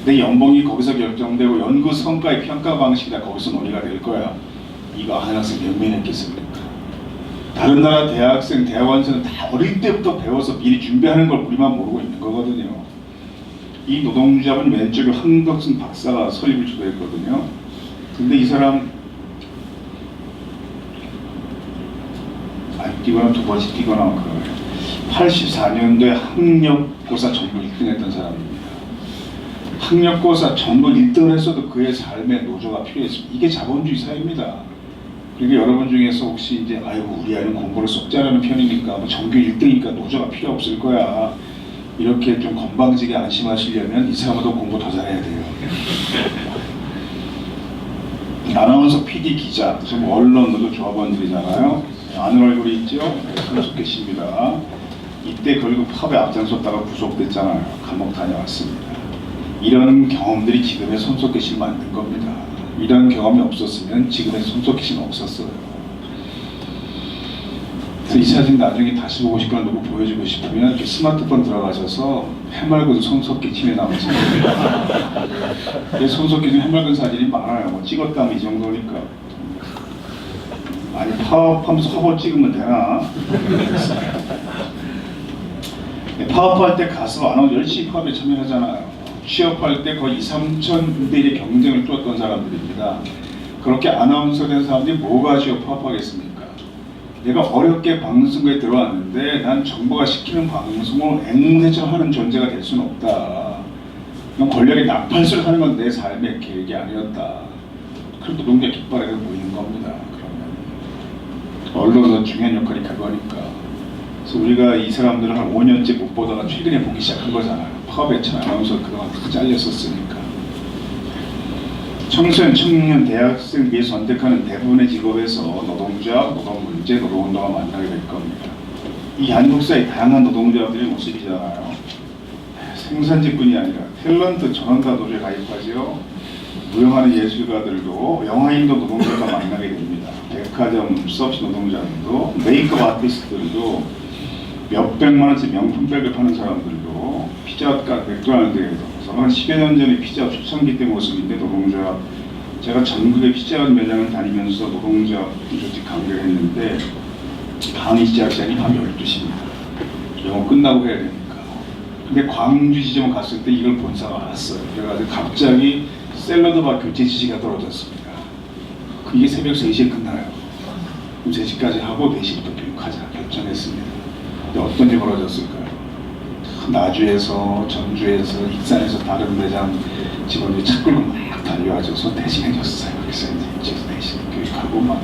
내 연봉이 거기서 결정되고 연구 성과의 평가 방식이 다 거기서 논의가 될 거야. 이거 한 학생 몇 명 했겠습니까? 다른 나라 대학생, 대학원생은 다 어릴 때부터 배워서 미리 준비하는 걸 우리만 모르고 있는 거거든요. 이 노동조합은 왼쪽에 황덕순 박사가 설립을 주도했거든요. 근데 이 사람 안 뛰거나 두 번씩 뛰거나 그래요. 84년도에 학력고사 전국 1등 했던 사람입니다. 학력고사 전국 1등을 했어도 그의 삶에 노조가 필요했습니다. 이게 자본주의 사회입니다. 그러니까 여러분 중에서 혹시 이제 아이고 우리 아이는 공부를 쏙 잘하는 편이니까 뭐 전교 1등이니까 노조가 필요 없을 거야. 이렇게 좀 건방지게 안심하시려면 이 사람도 공부 더 잘해야 돼요. 아나운서, PD, 기자, 지금 언론도 조합원들이잖아요. 아는 얼굴이 있죠? 손석계씨입니다. 이때 결국 파업에 앞장섰다가 구속됐잖아요. 감옥 다녀왔습니다. 이런 경험들이 지금의 손석계씨를 만든 겁니다. 이런 경험이 없었으면 지금의 손석계씨는 없었어요. 그래서 이 사진 나중에 다시 보고 싶거나 누구 보여주고 싶으면 이렇게 스마트폰 들어가셔서 해맑은 손석기 침에 나오세요. 손석기 중 해맑은 사진이 많아요. 뭐 찍었다면 이 정도니까. 아니 파업하면서 화보 찍으면 되나? 파업할 때 가서 안 하고 열심히 파업에 참여하잖아요. 취업할 때 거의 2, 3천 대의 경쟁을 뚫었던 사람들입니다. 그렇게 아나운서 된 사람들이 뭐가 취업 파업하겠습니까? 내가 어렵게 방송국에 들어왔는데 난 정부가 시키는 방송을 앵무새처럼 하는 존재가 될 수는 없다. 그냥 권력의 나팔수를 하는 건 내 삶의 계획이 아니었다. 그런 노동자 깃발에서 보이는 겁니다. 그러면 언론은 중요한 역할이 그거니까. 그래서 우리가 이 사람들을 한 5년째 못 보다가 최근에 보기 시작한 거잖아요. 파업에 참 아나운서 그동안 다 잘렸었으니까. 청소년, 대학생 위해 선택하는 대부분의 직업에서 노동조합, 노동문제, 노동운동가 만나게 될 겁니다. 이 한국 사회 다양한 노동조합들의 모습이잖아요. 생산직뿐이 아니라 탤런트 전원다 노조에 가입하죠. 무용하는 예술가들도 영화인도 노동자가 만나게 됩니다. 백화점 서비스 노동자들도 메이크업 아티스트들도 몇백만 원짜리 명품백을 파는 사람들도 피자헛 맥도날드에도 한 10여 년 전에 피자헛 초창기 때 모습인데 노동조합 제가 전국의 피자헛 매장을 다니면서 노동조합 조직 강의를 했는데 강의 시작 시간이 밤 12시입니다. 영어 끝나고 해야 되니까. 근데 광주 지점 갔을 때 이걸 본 사람 알았어요. 그래가지고 갑자기 샐러드바 교체 지시가 떨어졌습니다. 그게 새벽 3시에 끝나요. 그럼 3시까지 하고 4시부터 교육하자 결정했습니다. 근데 어떤 일이 벌어졌을까요? 나주에서, 전주에서, 익산에서 다른 매장 직원들이 차 끌고 막 달려와줘서 대신해줬어요. 그래서 이제 대신 교육하고 막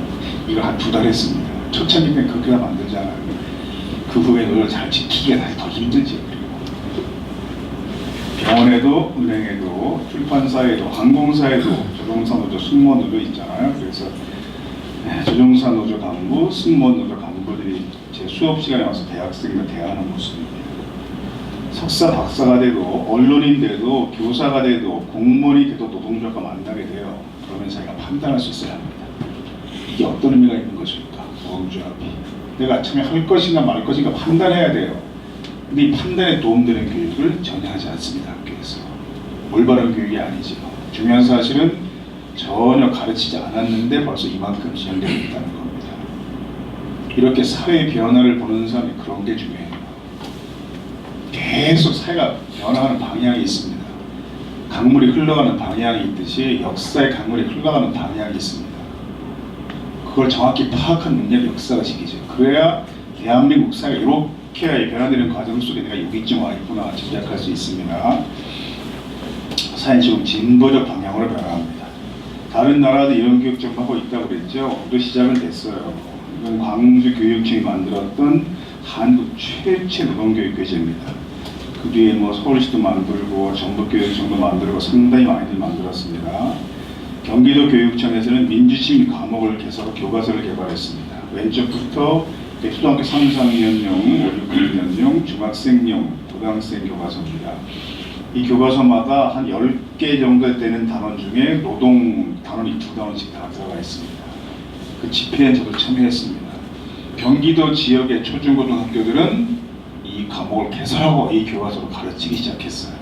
이걸 한 2달 했습니다. 초창기 때 그렇게 만들잖아요. 그 후에 그걸 잘 지키기가 다시 더 힘들지. 병원에도, 은행에도, 출판사에도, 항공사에도 조종사노조, 승무원노조 있잖아요. 그래서 조종사노조 간부, 승무원노조 간부들이 제 수업 시간에 와서 대학생과 대화하는 모습입니다. 석사, 박사가 돼도, 언론인 돼도, 교사가 돼도, 공무원이 돼도 노동조합과 만나게 돼요. 그러면 자기가 판단할 수 있어야 합니다. 이게 어떤 의미가 있는 것일까? 노동조합이. 내가 참여할 것인가 말 것인가 판단해야 돼요. 근데 이 판단에 도움되는 교육을 전혀 하지 않습니다. 학교에서. 올바른 교육이 아니죠. 중요한 사실은 전혀 가르치지 않았는데 벌써 이만큼 진행되고 있다는 겁니다. 이렇게 사회 변화를 보는 사람이 그런 게 중요해요. 계속 사회가 변화하는 방향이 있습니다. 강물이 흘러가는 방향이 있듯이 역사의 강물이 흘러가는 방향이 있습니다. 그걸 정확히 파악한 능력이 역사가 시키죠. 그래야 대한민국 사회가 이렇게 변화되는 과정 속에 내가 여기쯤 와 있구나 짐작할 수 있습니다. 사회는 지금 진보적 방향으로 변화합니다. 다른 나라도 이런 교육 좀 하고 있다고 그랬죠. 우리도 시작을 됐어요. 이건 광주교육청이 만들었던 한국 최초 노동교육교재입니다. 그 뒤에 뭐 서울시도 만들고 전북교육청도 만들고 상당히 많이들 만들었습니다. 경기도 교육청에서는 민주시민 과목을 개설하고 교과서를 개발했습니다. 왼쪽부터 초등학교 3, 4학년용, 5, 6학년용, 중학생용, 고등학생 교과서입니다. 이 교과서마다 한 10개 정도 되는 단원 중에 노동 단원이 2단원씩 다 들어가 있습니다. 그 집회에 저도 참여했습니다. 경기도 지역의 초중고등학교들은 이 과목을 개설하고 이 교과서로 가르치기 시작했어요.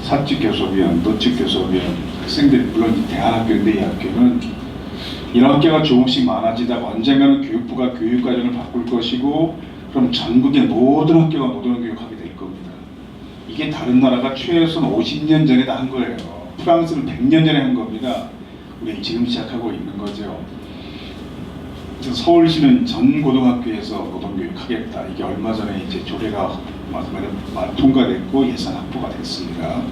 사측 교섭위원, 노측 교섭위원, 학생들이 물론 대안학교인데 이 학교는 이런 학교가 조금씩 많아지다가 언젠가는 교육부가 교육과정을 바꿀 것이고 그럼 전국의 모든 학교가 노동교육하게 될 겁니다. 이게 다른 나라가 최소한 50년 전에 다 한 거예요. 프랑스는 100년 전에 한 겁니다. 우리 지금 시작하고 있는 거죠. 서울시는 전 고등학교에서 노동교육하겠다. 이게 얼마 전에 이제 조례가 통과됐고 예산 확보가 됐습니다.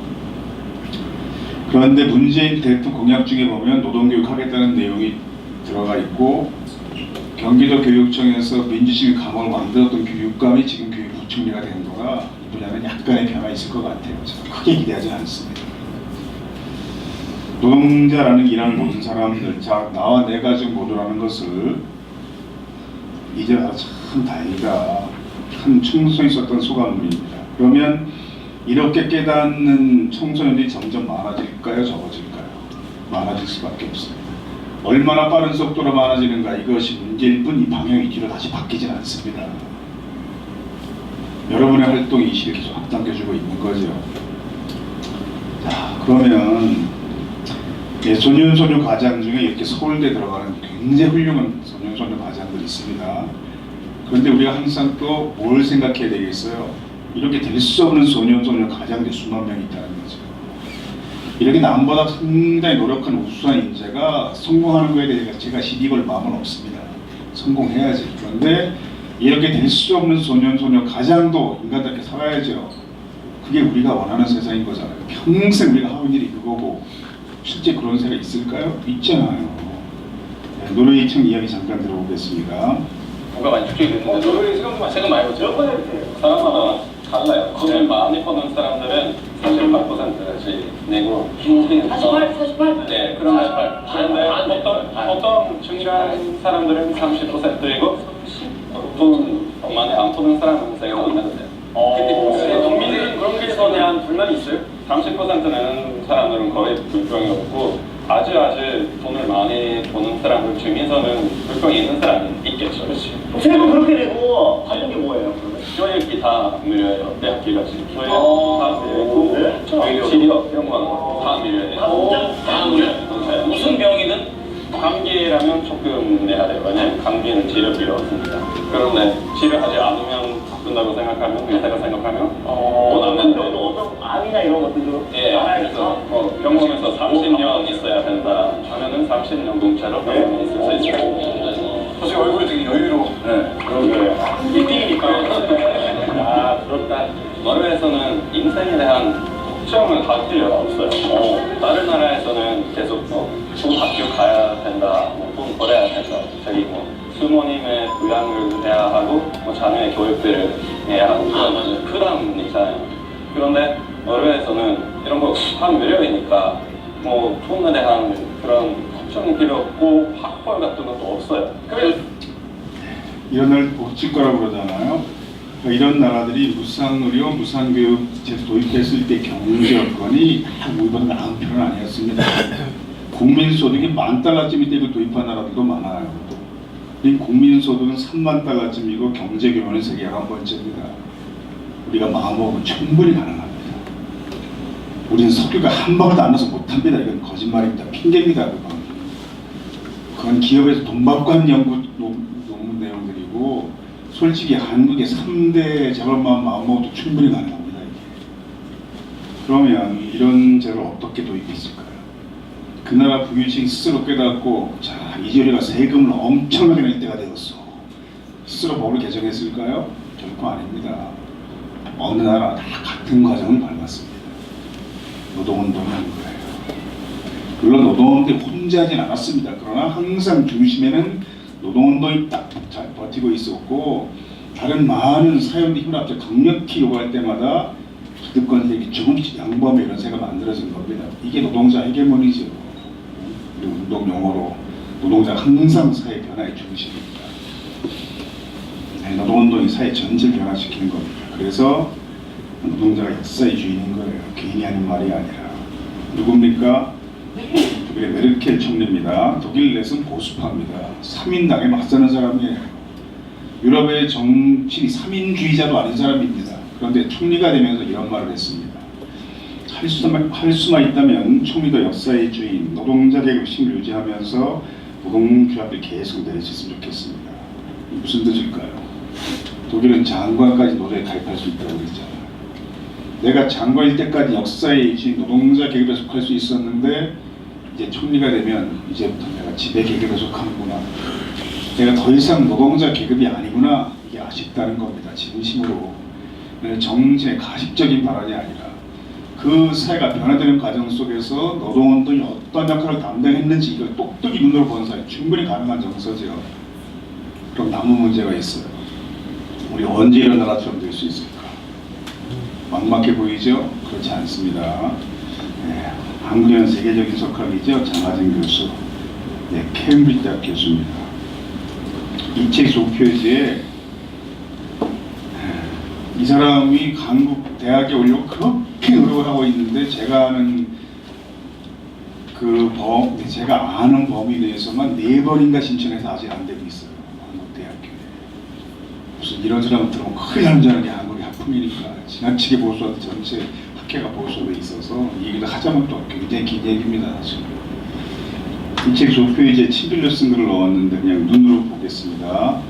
그런데 문재인 대통령 공약 중에 보면 노동교육하겠다는 내용이 들어가 있고 경기도 교육청에서 민주시민 과목을 만들었던 교육감이 지금 교육부총리가 된 거라 이 분야는 약간의 변화가 있을 것 같아요. 저는 크게 기대하지 않습니다. 노동자라는 일하는 모든 사람들, 자 나와 내 가족 모두라는 것을 이제 참 다행이다. 한 청소년이 썼던 소감문입니다. 그러면 이렇게 깨닫는 청소년들이 점점 많아질까요? 적어질까요? 많아질 수밖에 없습니다. 얼마나 빠른 속도로 많아지는가 이것이 문제일 뿐 이 방향이 뒤로 다시 바뀌진 않습니다. 여러분의 활동이 이 시를 계속 앞당겨주고 있는 거죠. 자, 그러면 소년소녀 과장 중에 이렇게 서울대 들어가는 굉장히 훌륭한 소년소녀 과장들이 있습니다. 그런데 우리가 항상 또 뭘 생각해야 되겠어요? 이렇게 될 수 없는 소년소녀 과장들이 수만 명 있다는 거죠. 이렇게 남보다 상당히 노력한 우수한 인재가 성공하는 거에 대해 제가 시비 걸 마음은 없습니다. 성공해야지. 그런데 이렇게 될 수 없는 소년소녀 과장도 인간답게 살아야죠. 그게 우리가 원하는 세상인 거잖아요. 평생 우리가 하는 일이 그거고 실제 그런 새가 있을까요? 있잖아요. 네, 노르웨이청 이야기 잠깐 들어보겠습니다. 뭔가 많이 축적이 됐는데 노르웨이 세금 많이 받죠? 사람마다 달라요. 돈을 많이 버는 사람들은 48%씩 내고 48? 네, 그런 48. 그런데 어떤 중간 사람들은 30%이고 돈 많이 안 버는 사람은 세금 안 내도 돼요. 근데 국민들은 그런 게에 대한 불만이 있어요? 30% 내는 사람들은 거의 불평이 없고 아주 돈을 많이 버는 사람들 중에서는 불평이 있는 사람이 있겠죠. 그렇지. 세금 그렇게 내고 받는 게 뭐예요? 교육비 다 무료예요. 대학교까지. 교육 다 무료고 치료 이런 거 다 무료예요. 다 무료? 무슨 병이든? 감기라면 조금 내야 돼요. 왜냐면 감기는 치료 필요 없습니다. 그런데 치료하지 않으면 바꾼다고 생각하면 의사가 생각하면 돈 안 내는 어떤 암이나 이런 것들도 예, 그래서 병원에서 30년 있어야 된다 하면은 30년 공짜로 병원에 있을 수 있어요. 사실 얼굴이 되게 여유로워. 네, 그런 거예요. 1등이니까. 아, 부럽다. 노르웨이에서는 인생에 대한 걱정을 할 필요가 없어요. 다른 나라에서는 계속 학교 가야 된다, 돈 벌어야 된다, 저기 부모님의 부양을 해야 하고 자녀의 교육비를 해야 하고 그런 부담이잖아요. 그런데 노르웨이에서는 이런 거 다 무료이니까 돈에 대한 그런 걱정이 필요 없고 학벌 같은 것도 없어요. 이런 날 복지과라고 그러잖아요. 그러니까 이런 나라들이 무상의료, 무상교육 제도 도입했을 때 경제 여건이 우리보다 나은 편은 아니었습니다. 국민소득이 $10,000쯤일 때도 도입한 나라들도 많아요. 우리 국민소득은 $30,000쯤이고 경제규모는 세계 11번째입니다. 우리가 마음먹으면 충분히 가능합니다. 우리는 석유가 한 방울도 안 나서 못합니다. 이건 거짓말입니다. 핑계입니다. 그건 기업에서 돈 받고 한 연구 논문 내용들이고 솔직히 한국의 3대 재벌만 마음먹어도 충분히 가능합니다. 이게. 그러면 이런 제를 어떻게 도입했을까요? 그 나라 부유층이 스스로 깨닫고 자 이제 우리가 세금을 엄청나게 낼 때가 되었어. 스스로 법을 개정했을까요? 결코 아닙니다. 어느 나라 다 같은 과정을 밟았습니다. 노동운동을 한 거예요. 물론 노동운동이 혼자 하진 않았습니다. 그러나 항상 중심에는 노동운동이 딱 잘 버티고 있었고 다른 많은 사회운동 힘을 합쳐 강력히 요구할 때마다 기득권 세력이 조금씩 양보하며 이런 세가 만들어진 겁니다. 이게 노동자 헤게모니죠. 운동 용어로 노동자가 항상 사회 변화의 중심입니다. 네, 노동운동이 사회 전체를 변화시키는 겁니다. 그래서 노동자가 역사의 주인인 거예요. 개인이 하는 말이 아니라. 누굽니까? 독일의 메르켈 총리입니다. 독일 내선 보수파입니다. 3인당에 맞서는 사람이에요. 유럽의 정치인이 3인주의자도 아닌 사람입니다. 그런데 총리가 되면서 이런 말을 했습니다. 할 수만 있다면 총리도 역사의 주인, 노동자 계급의 힘을 유지하면서 노동조합을 계속 내리셨으면 좋겠습니다. 무슨 뜻일까요? 독일은 장관까지 노조에 가입할 수 있다고 그랬잖아요. 내가 장관일 때까지 역사의 주인, 노동자 계급에 속할 수 있었는데 이제 총리가 되면 이제부터 내가 지배 계급에 속하는구나. 내가 더 이상 노동자 계급이 아니구나. 이게 아쉽다는 겁니다. 진심으로. 정치의 가식적인 발언이 아니라 그 사회가 변화되는 과정 속에서 노동운동이 어떤 역할을 담당했는지 이걸 똑똑히 눈으로 본 사회 충분히 가능한 정서죠. 그럼 남은 문제가 있어요. 우리 언제 이런 나라처럼 될 수 있을까? 막막해 보이죠? 그렇지 않습니다. 네, 한국에는 세계적인 석학이죠. 장하진 교수. 네, 케임브리지 대학 교수입니다. 이 책 조표지에 이 사람이 한국 대학에 오려고 그렇게 노력을 하고 있는데 제가 아는 제가 아는 범위 내에서만 4번인가 신청해서 아직 안 되고 있어요. 한국 대학교에. 무슨 이런 사람을 들으면 큰일 나는 줄 아는 게 한국의 학풍이니까 지나치게 보수화돼 전체 학회가 보수화돼 있어서 이 얘기를 하자면 또 굉장히 긴 얘기입니다. 이 책 조표지에 친필로 쓴 글을 넣었는데 그냥 눈으로 보겠습니다.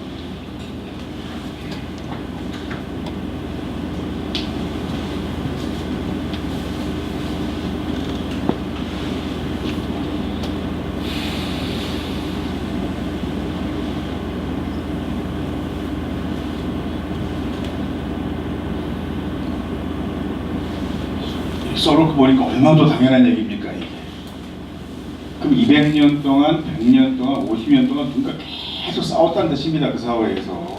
써놓고 보니까 얼마나 더 당연한 얘기입니까 이게. 그럼 200년 동안, 100년 동안, 50년 동안 누군가 계속 싸웠다는 뜻입니다. 그 사회에서.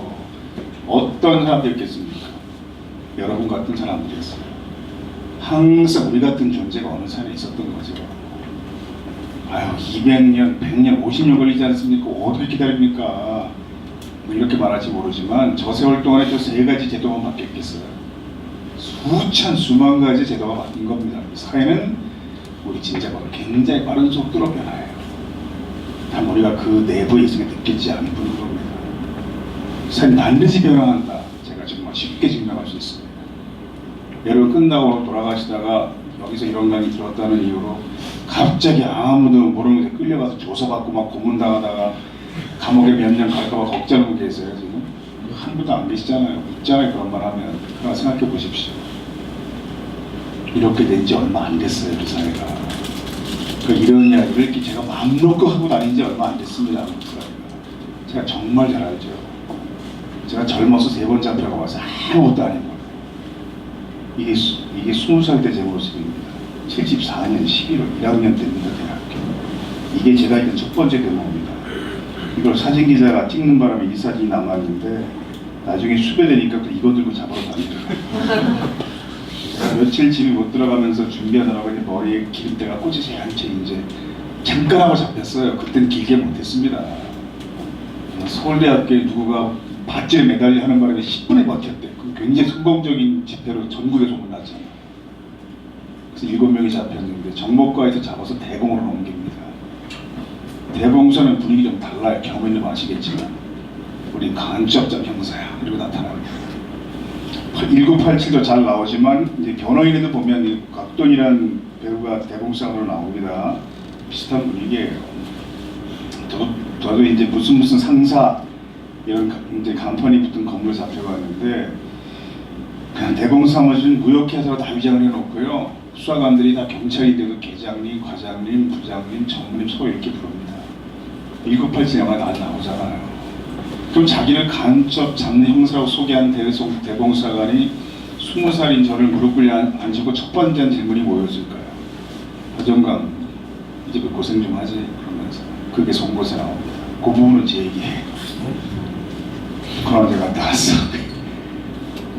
어떤 사람들이었겠습니까? 여러분 같은 사람들이었어요. 항상 우리 같은 존재가 어느 사회에 있었던 거죠. 아유 200년, 100년, 50년 걸리지 않습니까? 어떻게 기다립니까? 뭐 이렇게 말할지 모르지만 저 세월 동안에 저 3가지 제도만 바뀌었겠어요. 수만 가지 제도가 바뀐 겁니다. 사회는 우리 진짜가 굉장히 빠른 속도로 변화해요. 단 우리가 그 내부에 있으면 느끼지 않는 뿐인 겁니다. 사회는 반드시 변화한다. 제가 정말 쉽게 증명할 수 있습니다. 여러분 끝나고 돌아가시다가 여기서 이런 강의 들었다는 이유로 갑자기 아무도 모르는 곳에 끌려가서 조사받고 막 고문당하다가 감옥에 몇 년 갈까봐 걱정하고 계세요. 지금 한 분도 안 계시잖아요. 있잖아요. 그런 말 하면. 그러나 생각해 보십시오. 이렇게 된 지 얼마 안 됐어요. 그 사회가. 이런 이야기를 이렇게 제가 마음 놓고 하고 다닌 지 얼마 안 됐습니다. 그 사회가. 제가 정말 잘 알죠. 제가 젊어서 3번 잡혀가 와서 아무것도 아닌 거예요. 이게 20살 때 제 모습입니다. 74년 11월 1학년 때입니다. 대학교. 이게 제가 있던 첫 번째 대목입니다. 이걸 사진기자가 찍는 바람에 이 사진이 남았는데 나중에 수배되니까 또 이거 들고 잡아서 다니더라고요. 며칠 집에 못 들어가면서 준비하느라고 머리에 기름때가 꽂히지 않게 이제 잠깐 하고 잡혔어요. 그때는 길게 못했습니다. 서울대학교에 누구가 밧줄에 매달려 하는 바람에 10분에 버텼대. 굉장히 성공적인 집회로 전국에 소문났잖아요. 그래서 7명이 잡혔는데 정보과에서 잡아서 대공으로 옮깁니다. 대공서는 분위기 좀 달라요. 경험을 아시겠지만 우리 간첩자 형사야 이러고 나타납니다. 1987도 잘 나오지만 이제 변호인에도 보면 각돈이라는 배우가 대공상으로 나옵니다. 비슷한 분위기예요. 저도 이제 무슨 상사 이런 이제 간판이 붙은 건물 잡혀갔는데 그냥 대공사무실 무역회사로 다 위장을 해놓고요. 수사관들이 다 경찰이 돼도 계장님, 과장님, 부장님, 전무님 서로 이렇게 부릅니다. 1987 영화 다 나오잖아요. 그럼 자기를 간접 잡는 형사라고 소개한 대공사관이 20살인 저를 무릎 꿇려 앉히고 첫 번째 한 질문이 뭐였을까요? 하정강 이제 고생 좀 하지 그러면서 그게 송곳에 나옵니다. 그 부분은 제 얘기예요. 북한한테 갔다 왔어.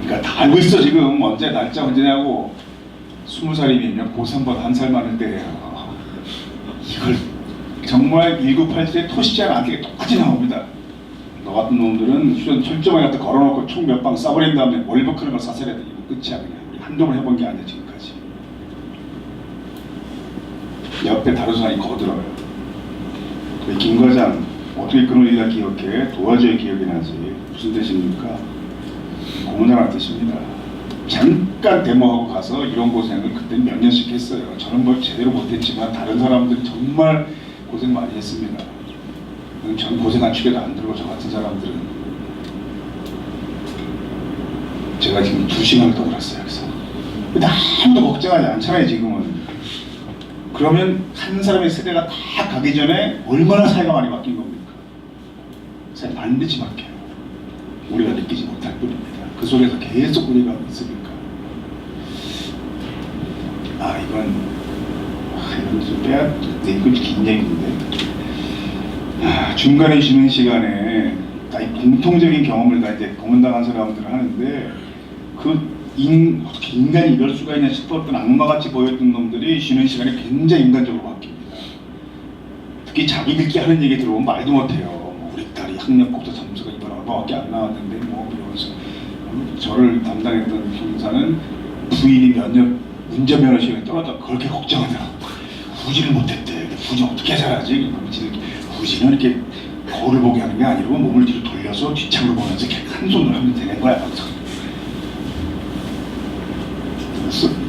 그러니까 다 알고 있어 지금 언제 날짜 언제냐고. 20살이면요 고3보다 한 살 많을 때예요. 이걸 정말 1987에 토시지 않게 똑같이 나옵니다. 너 같은 놈들은 휴전 철조망에 갖다 걸어놓고 총 몇 방 쏴버린 다음에 월북하는 걸 사살해야 돼. 이거 끝이야 그냥. 한두 번 해본 게 아니야 지금까지. 옆에 다른 사람이 거들어요. 김 과장 어떻게 그런 일을 기억해? 도와줘야 기억이 나지. 무슨 뜻입니까? 고문하라는 뜻입니다. 잠깐 데모하고 가서 이런 고생을 그때 몇 년씩 했어요. 저는 뭐 제대로 못했지만 다른 사람들이 정말 고생 많이 했습니다. 전 고생한 축에도 안 들고 저 같은 사람들은 제가 지금 2시간을 떠들었어요. 그래서 근데 아무도 걱정하지 않잖아요 지금은. 그러면 한 사람의 세대가 다 가기 전에 얼마나 사회가 많이 바뀐 겁니까? 사회 반드시 바뀌어요. 우리가 느끼지 못할 뿐입니다. 그 속에서 계속 우리가 있으니까. 이건 좀 빼야 돼. 이건 긴 얘기인데. 중간에 쉬는 시간에 다 공통적인 경험을 다 이제 고문당한 사람들은 하는데 어떻게 인간이 이럴 수가 있냐 싶었던 악마같이 보였던 놈들이 쉬는 시간에 굉장히 인간적으로 바뀝니다. 특히 자기들끼리 하는 얘기 들어보면 말도 못해요. 뭐 우리 딸이 학력고사 점수가 이번 얼마밖에 안 나왔는데 뭐 이러면서. 저를 담당했던 형사는 부인이 운전면허 시험에 떨어져 그렇게 걱정하더라고. 후진을 못했대. 후진 어떻게 잘하지? 후진은 이렇게 거울을 보게 하는 게 아니고 몸을 뒤로 돌려서 뒷창으로 보면서 이렇게 한 손으로 하면 되는 거야.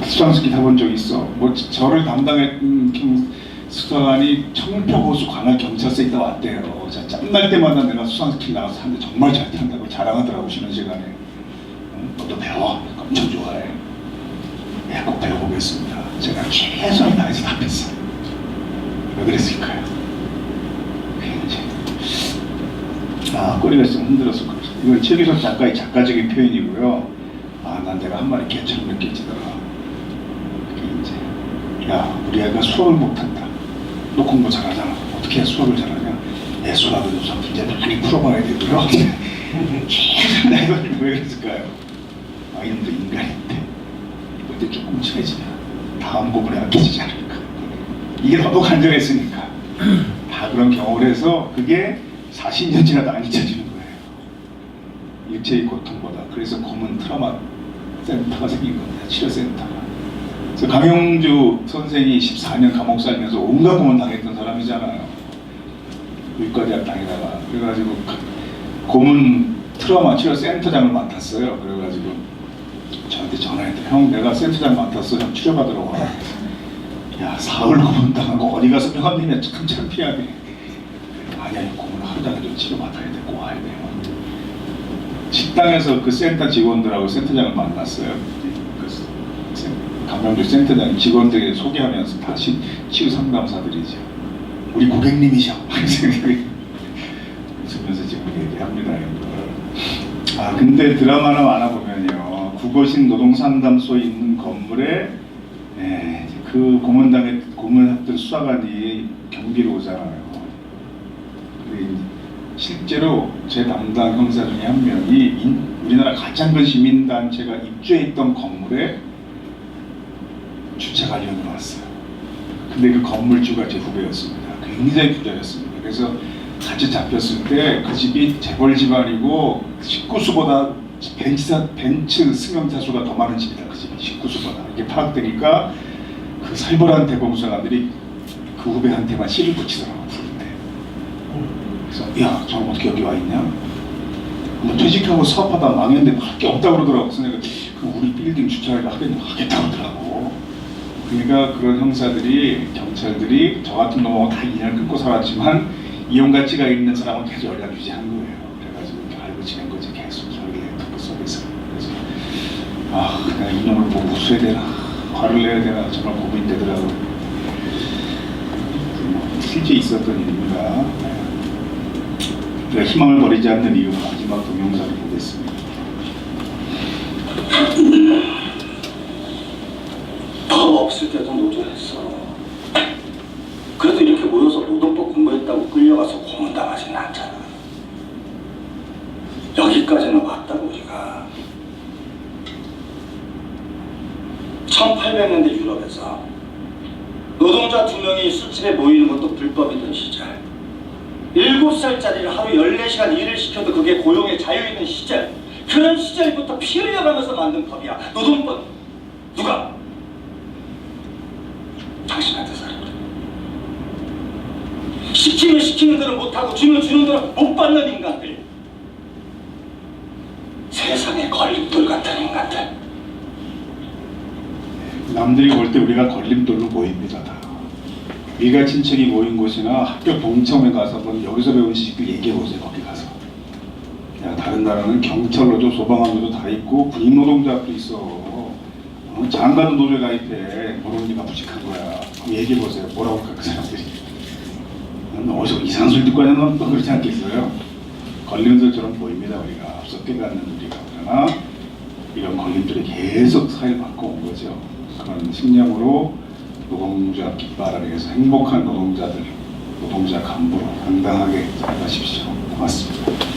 수상스키 타본 적 있어. 뭐 저를 담당했던 수사관이 청평호수 관할 경찰서에 있다 왔대요. 짬날 때마다 내가 수상스키 나가서 하는데 정말 잘 탄다고 자랑하더라고 쉬는 시간에. 너도 배워. 엄청 좋아해. 네, 꼭 배워보겠습니다. 제가 최선을 다해서 답했어요. 왜 그랬을까요? 꼬리가 좀 흔들어서 그렇죠. 이건 최기석 작가의 작가적인 표현이고요. 난 내가 한 말이 개처럼 느껴지더라. 이제 우리 애가 수학을 못한다. 너 공부 잘하잖아. 어떻게 수학을 잘하냐? 수학을 우선 문제 많이 풀어봐야 되고요. 최선을 다해서 왜 그랬을까요? 이놈도 인간인데 그때 조금 친해지면 다음 곡을 약해지지 않을까. 이게 너무 간절했으니까 다 그런 경험을 해서 그게 40년 지나도 안 잊혀지는 거예요. 일체의 고통보다. 그래서 고문 트라우마 센터가 생긴 겁니다. 치료센터가. 그래서 강영주 선생이 14년 감옥 살면서 온갖 고문 당했던 사람이잖아요. 의과대학 다니다가. 그래가지고 고문 트라우마 치료센터장을 맡았어요. 그래가지고 저한테 전화했더니 형 내가 센터장 맡았어. 형 치료받으러 와. 사흘 고문 당하고 어디 가서 병원이면 참 창피하게. 아니야 고문 하루 당해도 치료받아야 돼. 꼭 와야 돼요. 식당에서 그 센터 직원들하고 센터장을 만났어요. 감염주 센터장 직원들이 소개하면서 다시 치유 상담사들이죠. 우리 고객님이셔. 웃으면서 지금 얘기합니다. 근데 드라마나 만화 보면요. 국어신 노동상담소에 있는 건물에 그 고문했던 수사관이 경비로 오잖아요. 실제로 제 담당 형사 중에 한 명이 우리나라 가장 큰 시민단체가 입주해 있던 건물에 주차관리원으로 왔어요. 근데 그 건물주가 제 후배였습니다. 굉장히 부자였습니다. 그래서 같이 잡혔을 때 그 집이 재벌 집안이고 식구수보다 벤츠 승용차 수가 더 많은 집이다. 그 집이 식구수보다. 이게 파악되니까 그 살벌한 대검사관들이 그 후배한테만 씨를 붙이더라고. 부른데. 그래서 야, 저 어떻게 여기 와 있냐? 뭐 퇴직하고 사업하다 망했는데 할 게 없다고 그러더라고. 그래서 내가 우리 빌딩 주차를 하겠다고 그러더라고. 그러니까 그런 형사들이 경찰들이 저 같은 놈하고 다 인연을 끊고 살았지만 이용 가치가 있는 사람은 계속 연락 유지한 거예요. 그래가지고 지낸 거지. 계속 설계 특구 속에서. 그래서 내가 이놈을 보고 웃어야 되나 화를 내야 되나 정말 고민되더라고요. 실제 있었던 일입니다. 우리가 희망을 버리지 않는 이유 마지막 동영상을 보겠습니다. 밥 없을 때도 노조했어. 그래도 이렇게 모여서 노동법 공부했다고 끌려가서 고문당하진 않잖아. 여기까지는 왔다고 우리가. 1800년대 유럽에서 노동자 2명이 술집에 모이는 것도 불법이던 시절, 7살짜리를 하루 14시간 일을 시켜도 그게 고용의 자유이던 시절, 그런 시절부터 피 흘려가면서 만든 법이야. 노동법. 누가? 당신한테 살아보래. 시키면 시키는 대로 못하고 주면 주는 대로 못 받는 인간들. 세상에 걸림돌 같은 인간들. 남들이 볼 때 우리가 걸림돌로 보입니다. 다. 일가 친척이 모인 곳이나 학교 동창회 가서 한번 여기서 배운 지식들 얘기해 보세요. 거기 가서. 야, 다른 나라는 경찰로도 소방관로도 다 있고 군인 노동자도 있어. 장관도 노조에 가입해. 모르니까 무식한 거야. 그럼 얘기해 보세요. 뭐라고 할까 그 사람들이. 어디서 이상한 소리 듣고 하냐면 또 그렇지 않겠어요. 걸림돌처럼 보입니다. 우리가 앞서 깨닫는 우리가. 그러나 이런 걸림돌이 계속 사회를 바꿔온 거죠. 그런 신념으로 노동자 깃발 아래에서 행복한 노동자들, 노동자 간부로 당당하게 살아가십시오. 고맙습니다.